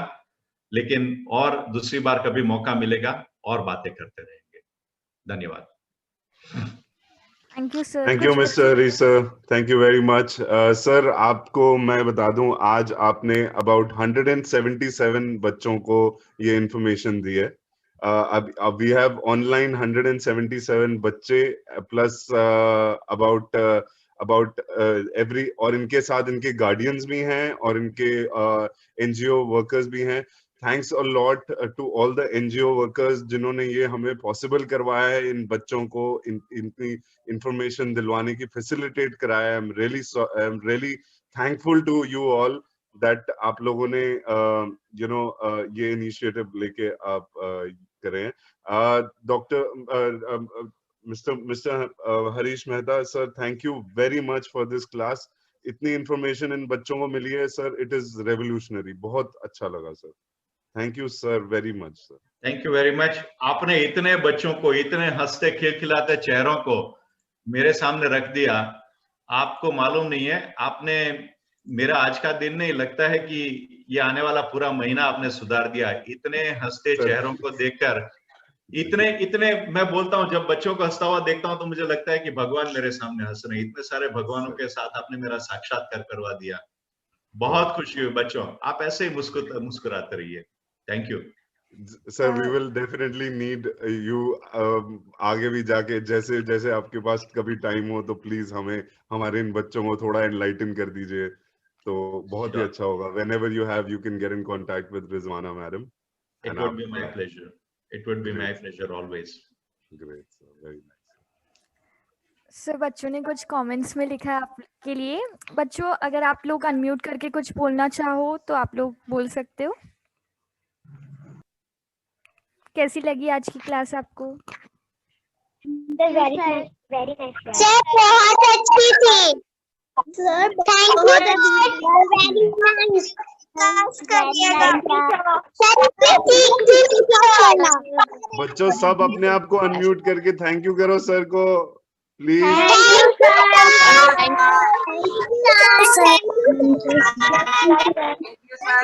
लेकिन और दूसरी बार कभी मौका मिलेगा और बातें करते रहेंगे। धन्यवाद।
Thank you sir.
Thank you mister Harish sir, thank you very much sir. आपको मैं बता दूं, आज आपने अबाउट 177 बच्चों को ये इंफॉर्मेशन दी है। अब वी हैव ऑनलाइन 177 बच्चे प्लस अबाउट एवरी, और इनके साथ इनके गार्डियंस भी हैं और इनके एनजीओ वर्कर्स भी हैं। Thanks a lot to all the NGO workers जिन्होंने ये हमें पॉसिबल करवाया है, इन बच्चों को इनकी इंफॉर्मेशन दिलवाने की फैसिलिटेट कराया। I am really thankful to you all that आप लोगों ने ये इनिशिएटिव लेके आप करें। Doctor mister Harish Mehta sir, thank you very much for this class. इतनी इंफॉर्मेशन इन बच्चों को मिली है सर, इट इज रेवोल्यूशनरी। बहुत अच्छा लगा sir, thank you sir very much sir.
Thank you very much. आपने इतने बच्चों को, इतने हंसते खिलखिलाते चेहरों को मेरे सामने रख दिया, आपको मालूम नहीं है। आपने मेरा आज का दिन नहीं, लगता है कि ये आने वाला पूरा महीना आपने सुधार दिया। इतने हंसते चेहरों को देखकर, इतने मैं बोलता हूँ, जब बच्चों को हंसता हुआ देखता हूँ तो मुझे लगता है कि भगवान मेरे सामने हंस रहे हैं। इतने सारे भगवानों के साथ आपने मेरा साक्षात्कार करवा दिया। बहुत खुशी हुई। बच्चों, आप ऐसे ही मुस्कुराते रहिए। Thank you
sir. We will definitely need you आगे भी जाके, जैसे जैसे आपके पास कभी टाइम हो तो प्लीज हमें, हमारे इन बच्चों को थोड़ा एनलाइटन कर दीजिए, तो बहुत ही अच्छा होगा। whenever you have, you can get in contact with Rizwana madam.
It would be my pleasure. It would be my pleasure always.
Great sir, very nice.
Sir, बच्चों ने कुछ कमेंट्स में लिखा है आपके लिए। बच्चों, अगर आप लोग अनम्यूट करके कुछ बोलना चाहो तो आप लोग बोल सकते हो। कैसी लगी आज की क्लास आपको?
वेरी नाइस सर, बहुत अच्छी थी sir. Thank you very nice class करिएगा सर।
बच्चों, सब अपने आप को अनम्यूट करके थैंक यू करो सर को प्लीज।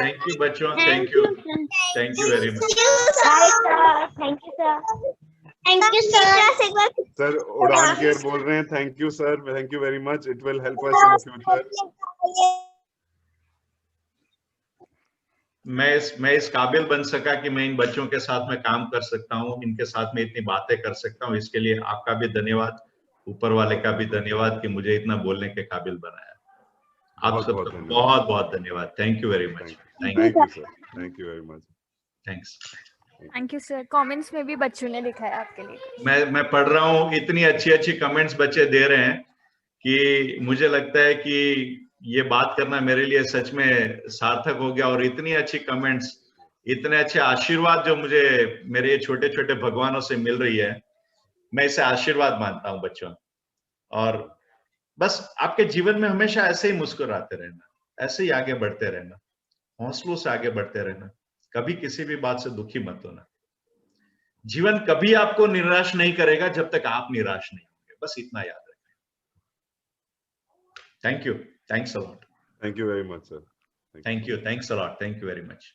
Thank you बच्चों, thank you very much.
Thank you sir.
Sir उड़ान केयर बोल रहे हैं, thank you sir, thank you very much. It will help us in future.
मैं इस काबिल बन सका कि मैं इन बच्चों के साथ में काम कर सकता हूँ, इनके साथ में इतनी बातें कर सकता हूँ। इसके लिए आपका भी धन्यवाद, ऊपर वाले का भी धन्यवाद कि मुझे इतना बोलने के काबिल बनाया। आप सबका बहुत बहुत धन्यवाद। Thank you very much.
Thank you sir, thank you very much.
Thanks.
Thank you sir. Comments में भी बच्चों ने लिखा है आपके लिए।
मैं पढ़ रहा हूँ, इतनी अच्छी कमेंट्स बच्चे दे रहे हैं कि मुझे लगता है कि ये बात करना मेरे लिए सच में सार्थक हो गया। और इतनी अच्छी कमेंट्स, इतने अच्छे आशीर्वाद जो मुझे मेरे ये छोटे छोटे भगवानों से मिल रही है, मैं इसे आशीर्वाद मानता हूँ बच्चों। और बस आपके जीवन में हमेशा ऐसे ही मुस्कुराते रहना, ऐसे ही आगे बढ़ते रहना, हौसलों से आगे बढ़ते रहना, कभी किसी भी बात से दुखी मत होना। जीवन कभी आपको निराश नहीं करेगा जब तक आप निराश नहीं होंगे, बस इतना याद रखें। Thank you, thanks a lot.
Thank you very much sir.
Thank you, thanks a lot, thank you very much.